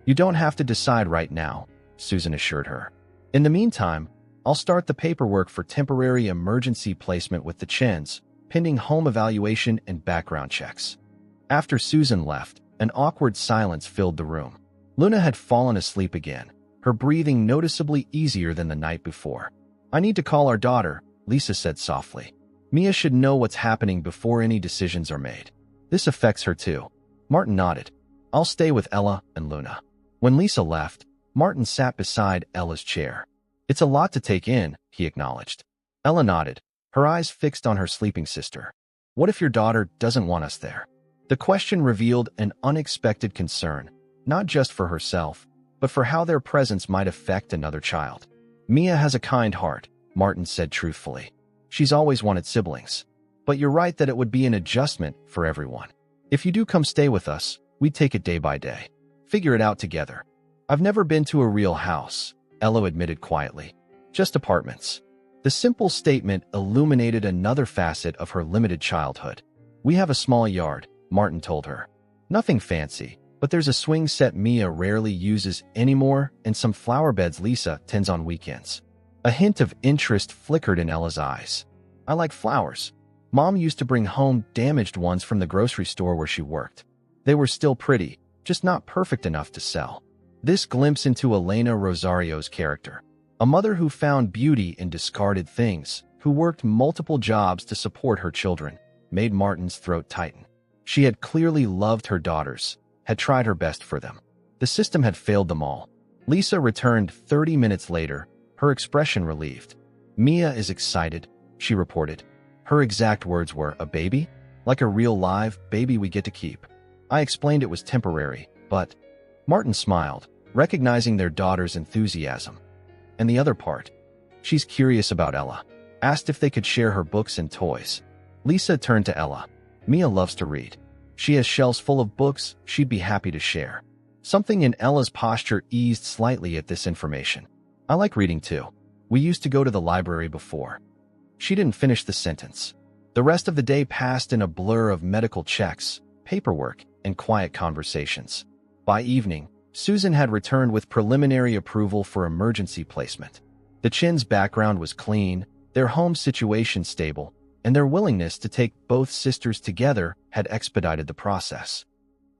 You don't have to decide right now, Susan assured her. In the meantime, I'll start the paperwork for temporary emergency placement with the Chens, pending home evaluation and background checks. After Susan left, an awkward silence filled the room. Luna had fallen asleep again, her breathing noticeably easier than the night before. I need to call our daughter, Lisa said softly. Mia should know what's happening before any decisions are made. This affects her too. Martin nodded. I'll stay with Ella and Luna. When Lisa left, Martin sat beside Ella's chair. It's a lot to take in, he acknowledged. Ella nodded, her eyes fixed on her sleeping sister. What if your daughter doesn't want us there? The question revealed an unexpected concern, not just for herself, but for how their presence might affect another child. Mia has a kind heart, Martin said truthfully. She's always wanted siblings. But you're right that it would be an adjustment for everyone. If you do come stay with us, we'd take it day by day. Figure it out together. I've never been to a real house, Ella admitted quietly. Just apartments. The simple statement illuminated another facet of her limited childhood. We have a small yard, Martin told her. Nothing fancy, but there's a swing set Mia rarely uses anymore and some flower beds Lisa tends on weekends. A hint of interest flickered in Ella's eyes. I like flowers. Mom used to bring home damaged ones from the grocery store where she worked. They were still pretty, just not perfect enough to sell. This glimpse into Elena Rosario's character, a mother who found beauty in discarded things, who worked multiple jobs to support her children, made Martin's throat tighten. She had clearly loved her daughters, had tried her best for them. The system had failed them all. Lisa returned 30 minutes later, her expression relieved. Mia is excited, she reported. Her exact words were, a baby? Like a real live baby we get to keep. I explained it was temporary, but... Martin smiled, recognizing their daughter's enthusiasm. And the other part? She's curious about Ella. Asked if they could share her books and toys. Lisa turned to Ella. Mia loves to read. She has shelves full of books she'd be happy to share. Something in Ella's posture eased slightly at this information. I like reading too. We used to go to the library before. She didn't finish the sentence. The rest of the day passed in a blur of medical checks, paperwork, and quiet conversations. By evening, Susan had returned with preliminary approval for emergency placement. The Chin's background was clean, their home situation stable, and their willingness to take both sisters together had expedited the process.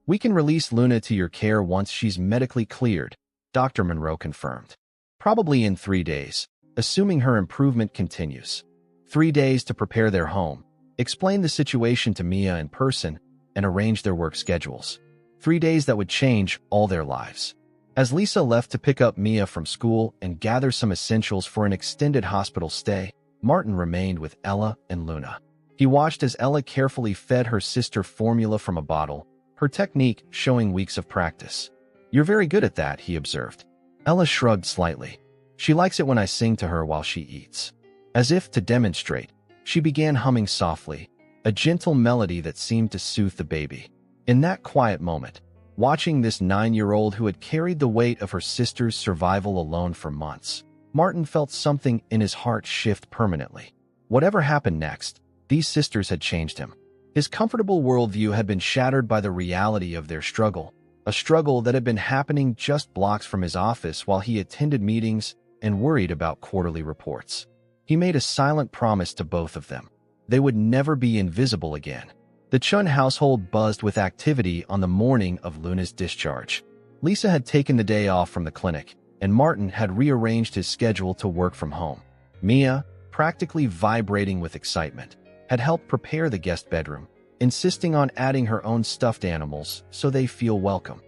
We can release Luna to your care once she's medically cleared, Dr. Monroe confirmed. Probably in 3 days, assuming her improvement continues. 3 days to prepare their home, explain the situation to Mia in person, and arrange their work schedules. 3 days that would change all their lives. As Lisa left to pick up Mia from school and gather some essentials for an extended hospital stay, Martin remained with Ella and Luna. He watched as Ella carefully fed her sister formula from a bottle, her technique showing weeks of practice. You're very good at that, he observed. Ella shrugged slightly. She likes it when I sing to her while she eats. As if to demonstrate, she began humming softly, a gentle melody that seemed to soothe the baby. In that quiet moment, watching this 9-year-old who had carried the weight of her sister's survival alone for months, Martin felt something in his heart shift permanently. Whatever happened next, these sisters had changed him. His comfortable worldview had been shattered by the reality of their struggle, a struggle that had been happening just blocks from his office while he attended meetings and worried about quarterly reports. He made a silent promise to both of them. They would never be invisible again. The Chun household buzzed with activity on the morning of Luna's discharge. Lisa had taken the day off from the clinic, and Martin had rearranged his schedule to work from home. Mia, practically vibrating with excitement, had helped prepare the guest bedroom, insisting on adding her own stuffed animals so they feel welcome.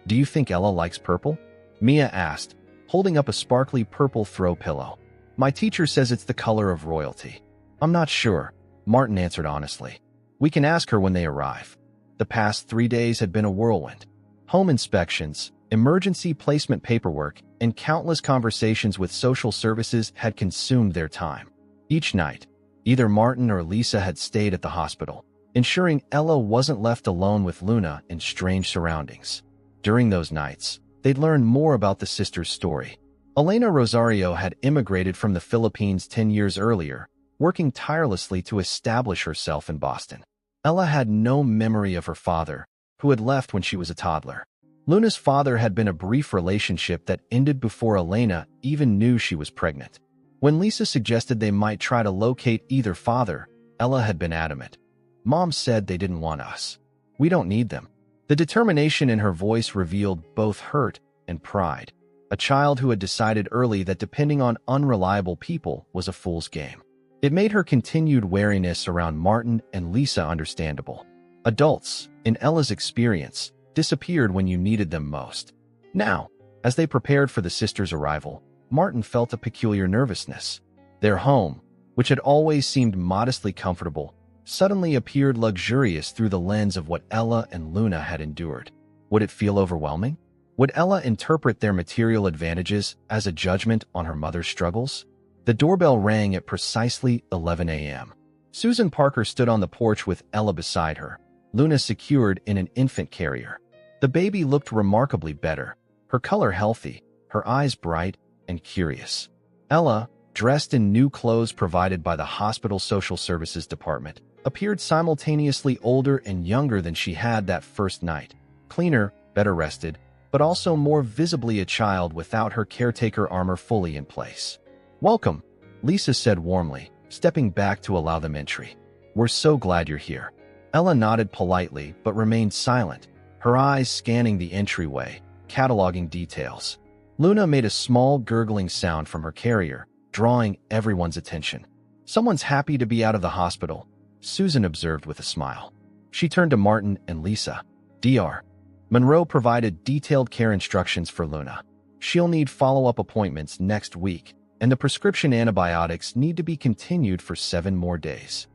Do you think Ella likes purple? Mia asked, holding up a sparkly purple throw pillow. My teacher says it's the color of royalty. I'm not sure, Martin answered honestly. We can ask her when they arrive. The past 3 days had been a whirlwind. Home inspections, Emergency placement paperwork and countless conversations with social services had consumed their time. Each night, either Martin or Lisa had stayed at the hospital, ensuring Ella wasn't left alone with Luna in strange surroundings. During those nights, they'd learn more about the sisters' story. Elena Rosario had immigrated from the Philippines 10 years earlier, working tirelessly to establish herself in Boston. Ella had no memory of her father, who had left when she was a toddler. Luna's father had been a brief relationship that ended before Elena even knew she was pregnant. When Lisa suggested they might try to locate either father, Ella had been adamant. "Mom said they didn't want us. We don't need them." The determination in her voice revealed both hurt and pride. A child who had decided early that depending on unreliable people was a fool's game. It made her continued wariness around Martin and Lisa understandable. Adults, in Ella's experience, disappeared when you needed them most. Now, as they prepared for the sisters' arrival, Martin felt a peculiar nervousness. Their home, which had always seemed modestly comfortable, suddenly appeared luxurious through the lens of what Ella and Luna had endured. Would it feel overwhelming? Would Ella interpret their material advantages as a judgment on her mother's struggles? The doorbell rang at precisely 11 a.m. Susan Parker stood on the porch with Ella beside her, Luna secured in an infant carrier. The baby looked remarkably better, her color healthy, her eyes bright and curious. Ella, dressed in new clothes provided by the hospital social services department, appeared simultaneously older and younger than she had that first night. Cleaner, better rested, but also more visibly a child without her caretaker armor fully in place. "Welcome," Lisa said warmly, stepping back to allow them entry. "We're so glad you're here." Ella nodded politely but remained silent, her eyes scanning the entryway, cataloging details. Luna made a small gurgling sound from her carrier, drawing everyone's attention. "Someone's happy to be out of the hospital," Susan observed with a smile. She turned to Martin and Lisa. "Dr. Monroe provided detailed care instructions for Luna. She'll need follow-up appointments next week, and the prescription antibiotics need to be continued for 7 more days."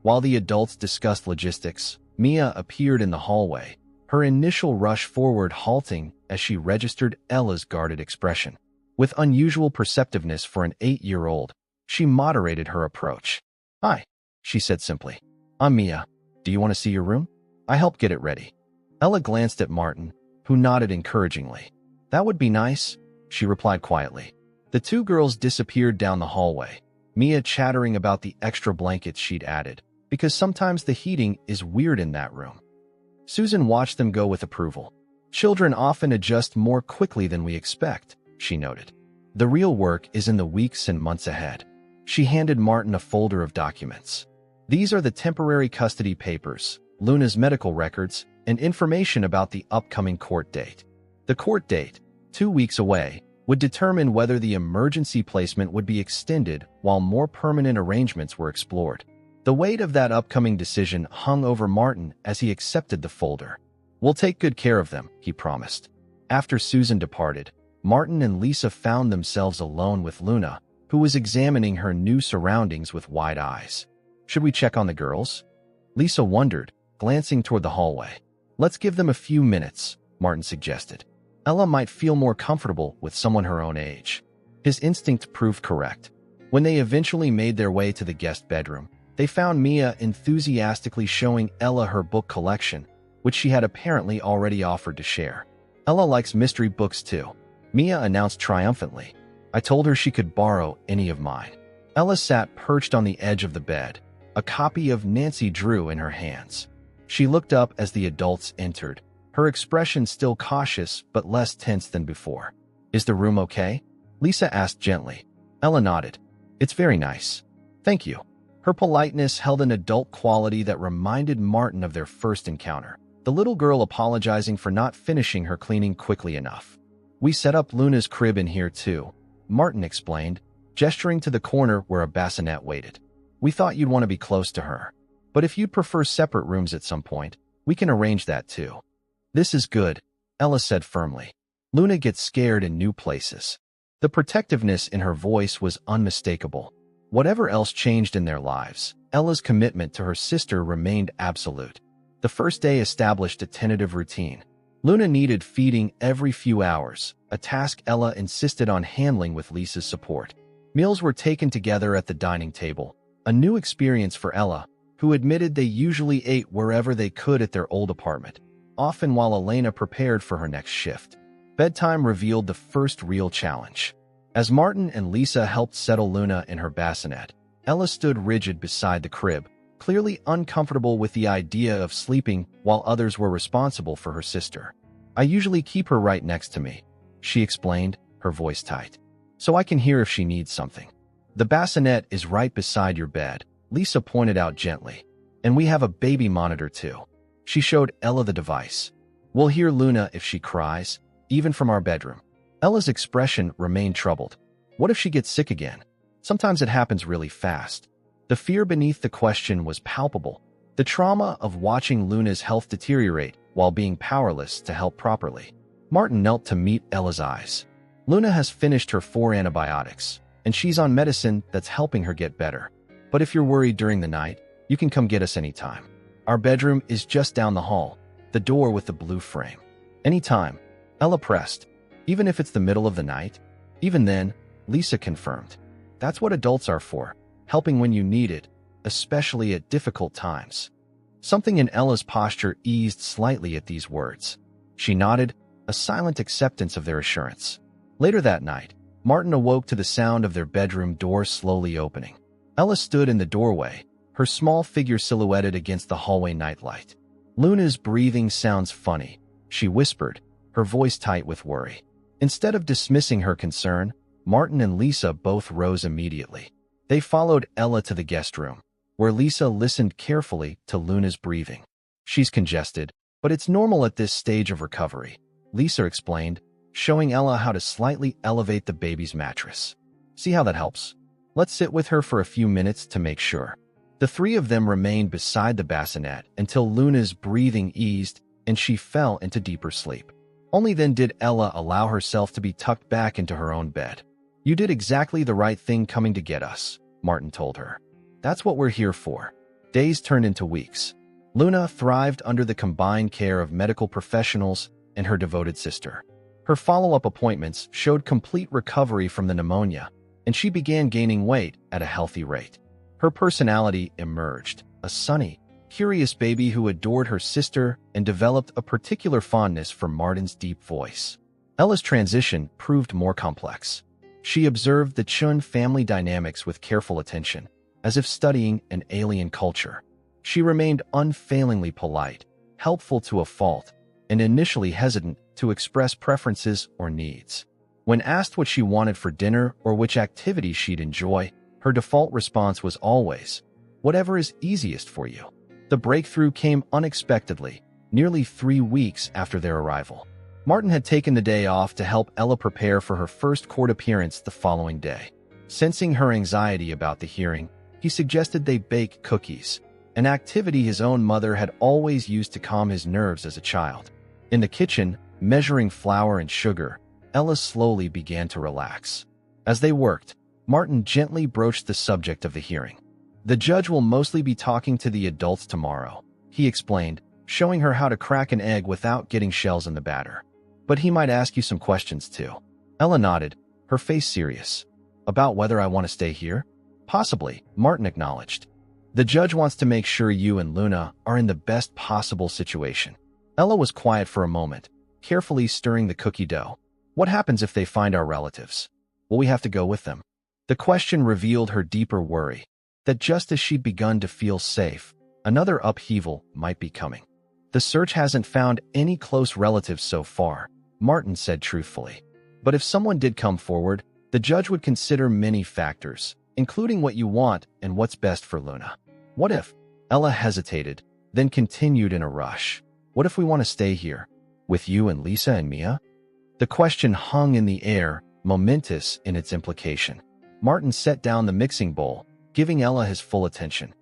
While the adults discussed logistics, Mia appeared in the hallway, her initial rush forward halting as she registered Ella's guarded expression. With unusual perceptiveness for an 8-year-old, she moderated her approach. "Hi," she said simply. "I'm Mia. Do you want to see your room? I helped get it ready." Ella glanced at Martin, who nodded encouragingly. "That would be nice," she replied quietly. The two girls disappeared down the hallway, Mia chattering about the extra blankets she'd added, because sometimes the heating is weird in that room. Susan watched them go with approval. "Children often adjust more quickly than we expect," she noted. "The real work is in the weeks and months ahead." She handed Martin a folder of documents. "These are the temporary custody papers, Luna's medical records, and information about the upcoming court date. The court date, 2 weeks away, would determine whether the emergency placement would be extended while more permanent arrangements were explored." The weight of that upcoming decision hung over Martin as he accepted the folder. "We'll take good care of them," he promised. After Susan departed, Martin and Lisa found themselves alone with Luna, who was examining her new surroundings with wide eyes. "Should we check on the girls?" Lisa wondered, glancing toward the hallway. "Let's give them a few minutes," Martin suggested. Ella might feel more comfortable with someone her own age. His instinct proved correct. When they eventually made their way to the guest bedroom, they found Mia enthusiastically showing Ella her book collection, which she had apparently already offered to share. "Ella likes mystery books too," Mia announced triumphantly. "I told her she could borrow any of mine." Ella sat perched on the edge of the bed, a copy of Nancy Drew in her hands. She looked up as the adults entered, her expression still cautious but less tense than before. "Is the room okay?" Lisa asked gently. Ella nodded. "It's very nice. Thank you." Her politeness held an adult quality that reminded Martin of their first encounter, the little girl apologizing for not finishing her cleaning quickly enough. "We set up Luna's crib in here too," Martin explained, gesturing to the corner where a bassinet waited. "We thought you'd want to be close to her. But if you'd prefer separate rooms at some point, we can arrange that too." "This is good," Ella said firmly. "Luna gets scared in new places." The protectiveness in her voice was unmistakable. Whatever else changed in their lives, Ella's commitment to her sister remained absolute. The first day established a tentative routine. Luna needed feeding every few hours, a task Ella insisted on handling with Lisa's support. Meals were taken together at the dining table, a new experience for Ella, who admitted they usually ate wherever they could at their old apartment, often while Elena prepared for her next shift. Bedtime revealed the first real challenge. As Martin and Lisa helped settle Luna in her bassinet, Ella stood rigid beside the crib, clearly uncomfortable with the idea of sleeping while others were responsible for her sister. "I usually keep her right next to me," she explained, her voice tight, "so I can hear if she needs something." "The bassinet is right beside your bed," Lisa pointed out gently. "And we have a baby monitor too." She showed Ella the device. "We'll hear Luna if she cries, even from our bedroom." Ella's expression remained troubled. What if she gets sick again? Sometimes it happens really fast. The fear beneath the question was palpable. The trauma of watching Luna's health deteriorate while being powerless to help properly. Martin knelt to meet Ella's eyes. "Luna has finished her 4 antibiotics, and she's on medicine that's helping her get better. But if you're worried during the night, you can come get us anytime. Our bedroom is just down the hall, the door with the blue frame." "Anytime," Ella pressed. "Even if it's the middle of the night?" "Even then," Lisa confirmed. "That's what adults are for, helping when you need it, especially at difficult times." Something in Ella's posture eased slightly at these words. She nodded, a silent acceptance of their assurance. Later that night, Martin awoke to the sound of their bedroom door slowly opening. Ella stood in the doorway, her small figure silhouetted against the hallway nightlight. "Luna's breathing sounds funny," she whispered, her voice tight with worry. Instead of dismissing her concern, Martin and Lisa both rose immediately. They followed Ella to the guest room, where Lisa listened carefully to Luna's breathing. "She's congested, but it's normal at this stage of recovery," Lisa explained, showing Ella how to slightly elevate the baby's mattress. "See how that helps? Let's sit with her for a few minutes to make sure." The three of them remained beside the bassinet until Luna's breathing eased and she fell into deeper sleep. Only then did Ella allow herself to be tucked back into her own bed. "You did exactly the right thing coming to get us," Martin told her. "That's what we're here for." Days turned into weeks. Luna thrived under the combined care of medical professionals and her devoted sister. Her follow-up appointments showed complete recovery from the pneumonia, and she began gaining weight at a healthy rate. Her personality emerged, a sunny, curious baby who adored her sister and developed a particular fondness for Martin's deep voice. Ella's transition proved more complex. She observed the Chun family dynamics with careful attention, as if studying an alien culture. She remained unfailingly polite, helpful to a fault, and initially hesitant to express preferences or needs. When asked what she wanted for dinner or which activities she'd enjoy, her default response was always, "Whatever is easiest for you." The breakthrough came unexpectedly, nearly 3 weeks after their arrival. Martin had taken the day off to help Ella prepare for her first court appearance the following day. Sensing her anxiety about the hearing, he suggested they bake cookies, an activity his own mother had always used to calm his nerves as a child. In the kitchen, measuring flour and sugar, Ella slowly began to relax. As they worked, Martin gently broached the subject of the hearing. "The judge will mostly be talking to the adults tomorrow," he explained, showing her how to crack an egg without getting shells in the batter. "But he might ask you some questions too." Ella nodded, her face serious. "About whether I want to stay here?" "Possibly," Martin acknowledged. "The judge wants to make sure you and Luna are in the best possible situation." Ella was quiet for a moment, carefully stirring the cookie dough. "What happens if they find our relatives? Will we have to go with them?" The question revealed her deeper worry, that just as she'd begun to feel safe, another upheaval might be coming. "The search hasn't found any close relatives so far," Martin said truthfully. "But if someone did come forward, the judge would consider many factors, including what you want and what's best for Luna." "What if?" Ella hesitated, then continued in a rush. "What if we want to stay here, with you and Lisa and Mia?" The question hung in the air, momentous in its implication. Martin set down the mixing bowl, giving Ella his full attention.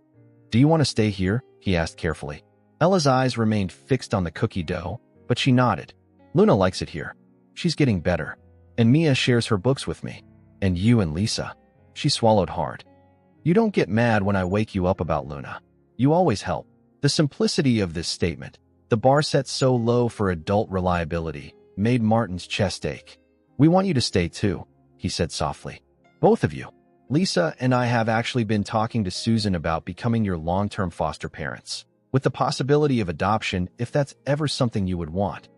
"Do you want to stay here?" he asked carefully. Ella's eyes remained fixed on the cookie dough, but she nodded. "Luna likes it here. She's getting better. And Mia shares her books with me. And you and Lisa." She swallowed hard. "You don't get mad when I wake you up about Luna. You always help." The simplicity of this statement, the bar set so low for adult reliability, made Martin's chest ache. "We want you to stay too," he said softly. "Both of you. Lisa and I have actually been talking to Susan about becoming your long-term foster parents, with the possibility of adoption if that's ever something you would want."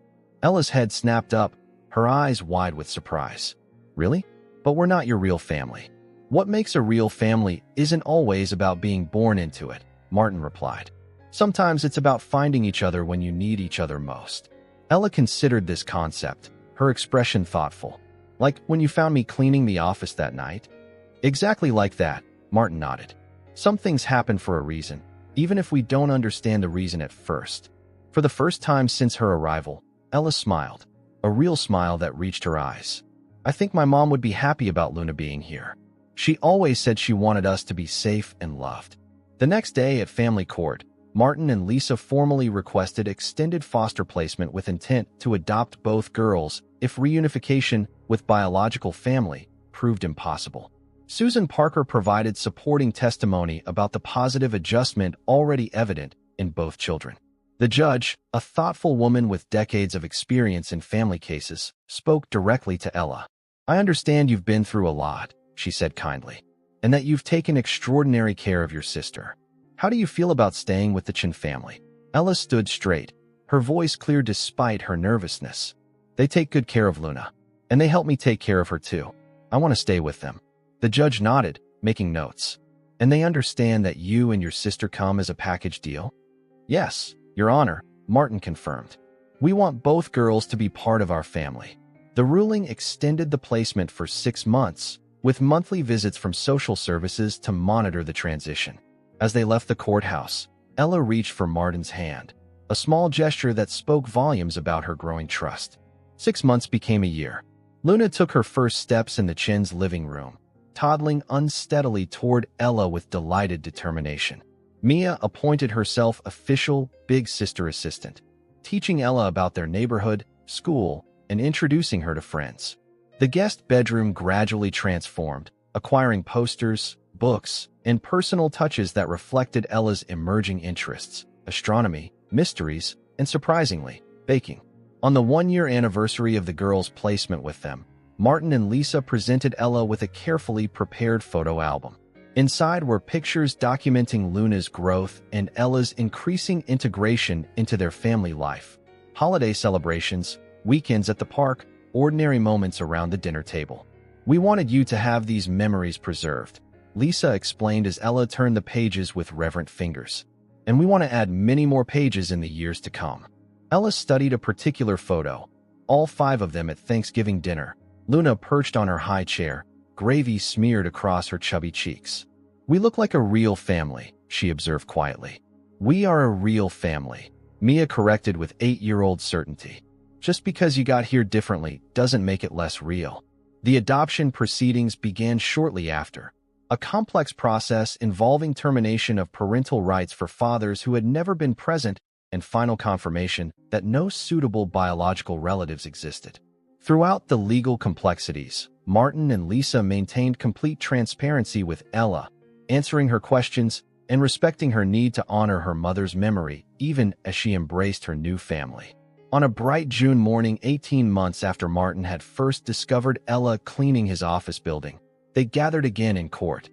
Ella's head snapped up, her eyes wide with surprise. "Really? But we're not your real family." "What makes a real family isn't always about being born into it," Martin replied. "Sometimes it's about finding each other when you need each other most." Ella considered this concept, her expression thoughtful. "Like when you found me cleaning the office that night?" "Exactly like that," Martin nodded. "Some things happen for a reason, even if we don't understand the reason at first." For the first time since her arrival, Ella smiled, a real smile that reached her eyes. "I think my mom would be happy about Luna being here. She always said she wanted us to be safe and loved." The next day at family court, Martin and Lisa formally requested extended foster placement with intent to adopt both girls if reunification with biological family proved impossible. Susan Parker provided supporting testimony about the positive adjustment already evident in both children. The judge, a thoughtful woman with decades of experience in family cases, spoke directly to Ella. "I understand you've been through a lot," she said kindly, "and that you've taken extraordinary care of your sister. How do you feel about staying with the Chin family?" Ella stood straight, her voice clear despite her nervousness. "They take good care of Luna, and they help me take care of her too. I want to stay with them." The judge nodded, making notes. "And they understand that you and your sister come as a package deal?" "Yes, Your Honor," Martin confirmed. "We want both girls to be part of our family." The ruling extended the placement for 6 months, with monthly visits from social services to monitor the transition. As they left the courthouse, Ella reached for Martin's hand, a small gesture that spoke volumes about her growing trust. 6 months became a year. Luna took her first steps in the Chin's living room, toddling unsteadily toward Ella with delighted determination. Mia appointed herself official big sister assistant, teaching Ella about their neighborhood, school, and introducing her to friends. The guest bedroom gradually transformed, acquiring posters, books, and personal touches that reflected Ella's emerging interests: astronomy, mysteries, and surprisingly, baking. On the 1-year anniversary of the girls' placement with them, Martin and Lisa presented Ella with a carefully prepared photo album. Inside were pictures documenting Luna's growth and Ella's increasing integration into their family life. Holiday celebrations, weekends at the park, ordinary moments around the dinner table. "We wanted you to have these memories preserved," Lisa explained as Ella turned the pages with reverent fingers. "And we want to add many more pages in the years to come." Ella studied a particular photo, all 5 of them at Thanksgiving dinner. Luna perched on her high chair, gravy smeared across her chubby cheeks. "We look like a real family," she observed quietly. "We are a real family," Mia corrected with 8-year-old certainty. "Just because you got here differently doesn't make it less real." The adoption proceedings began shortly after, a complex process involving termination of parental rights for fathers who had never been present and final confirmation that no suitable biological relatives existed. Throughout the legal complexities, Martin and Lisa maintained complete transparency with Ella, answering her questions and respecting her need to honor her mother's memory even as she embraced her new family. On a bright June morning 18 months after Martin had first discovered Ella cleaning his office building, they gathered again in court,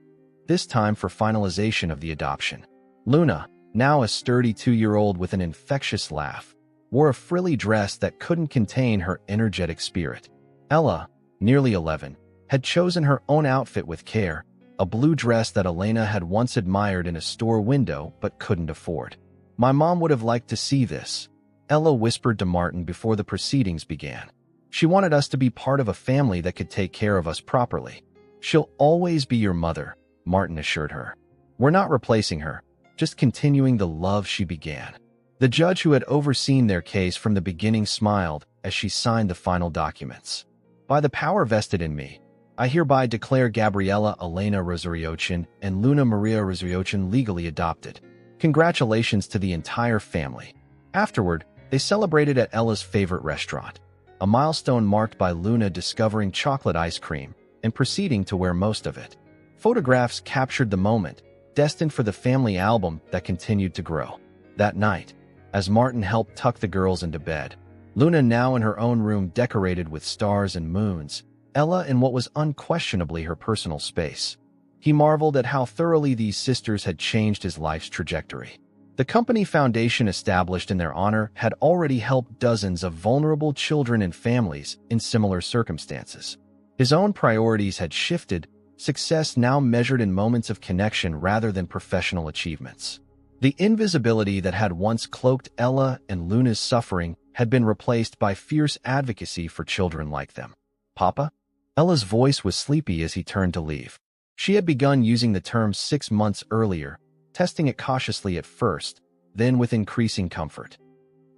this time for finalization of the adoption. Luna, now a sturdy 2-year-old with an infectious laugh, wore a frilly dress that couldn't contain her energetic spirit. Ella, nearly 11, had chosen her own outfit with care, a blue dress that Elena had once admired in a store window but couldn't afford. "My mom would have liked to see this," Ella whispered to Martin before the proceedings began. "She wanted us to be part of a family that could take care of us properly." "She'll always be your mother," Martin assured her. "We're not replacing her, just continuing the love she began." The judge who had overseen their case from the beginning smiled as she signed the final documents. "By the power vested in me, I hereby declare Gabriela Elena Rosariochin and Luna Maria Rosariochin legally adopted. Congratulations to the entire family." Afterward, they celebrated at Ella's favorite restaurant, a milestone marked by Luna discovering chocolate ice cream and proceeding to wear most of it. Photographs captured the moment, destined for the family album that continued to grow. That night, as Martin helped tuck the girls into bed. Luna now in her own room decorated with stars and moons, Ella in what was unquestionably her personal space. He marveled at how thoroughly these sisters had changed his life's trajectory. The company foundation established in their honor had already helped dozens of vulnerable children and families in similar circumstances. His own priorities had shifted, success now measured in moments of connection rather than professional achievements. The invisibility that had once cloaked Ella and Luna's suffering had been replaced by fierce advocacy for children like them. "Papa?" Ella's voice was sleepy as he turned to leave. She had begun using the term 6 months earlier, testing it cautiously at first, then with increasing comfort.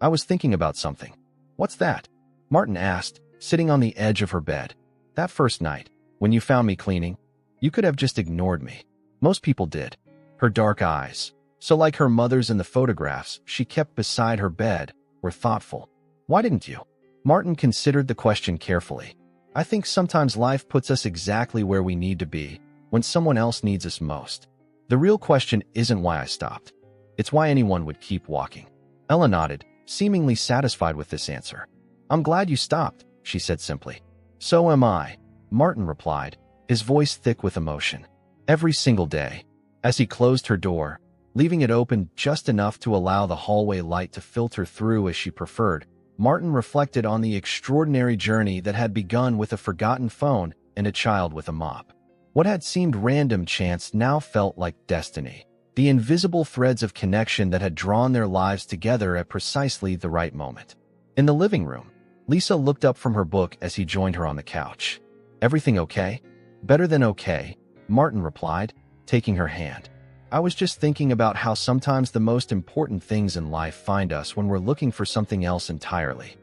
"I was thinking about something." "What's that?" Martin asked, sitting on the edge of her bed. "That first night, when you found me cleaning, you could have just ignored me. Most people did." Her dark eyes, so like her mother's in the photographs she kept beside her bed, were thoughtful. "Why didn't you?" Martin considered the question carefully. "I think sometimes life puts us exactly where we need to be, when someone else needs us most. The real question isn't why I stopped. It's why anyone would keep walking." Ella nodded, seemingly satisfied with this answer. "I'm glad you stopped," she said simply. "So am I," Martin replied, his voice thick with emotion. "Every single day." As he closed her door, leaving it open just enough to allow the hallway light to filter through as she preferred, Martin reflected on the extraordinary journey that had begun with a forgotten phone and a child with a mop. What had seemed random chance now felt like destiny, the invisible threads of connection that had drawn their lives together at precisely the right moment. In the living room, Lisa looked up from her book as he joined her on the couch. "Everything okay?" "Better than okay," Martin replied, taking her hand. "I was just thinking about how sometimes the most important things in life find us when we're looking for something else entirely."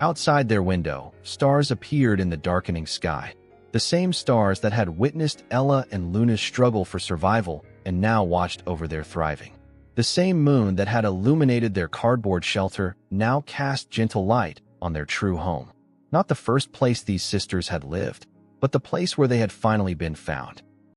Outside their window, stars appeared in the darkening sky. The same stars that had witnessed Ella and Luna's struggle for survival and now watched over their thriving. The same moon that had illuminated their cardboard shelter now cast gentle light on their true home. Not the first place these sisters had lived, but the place where they had finally been found.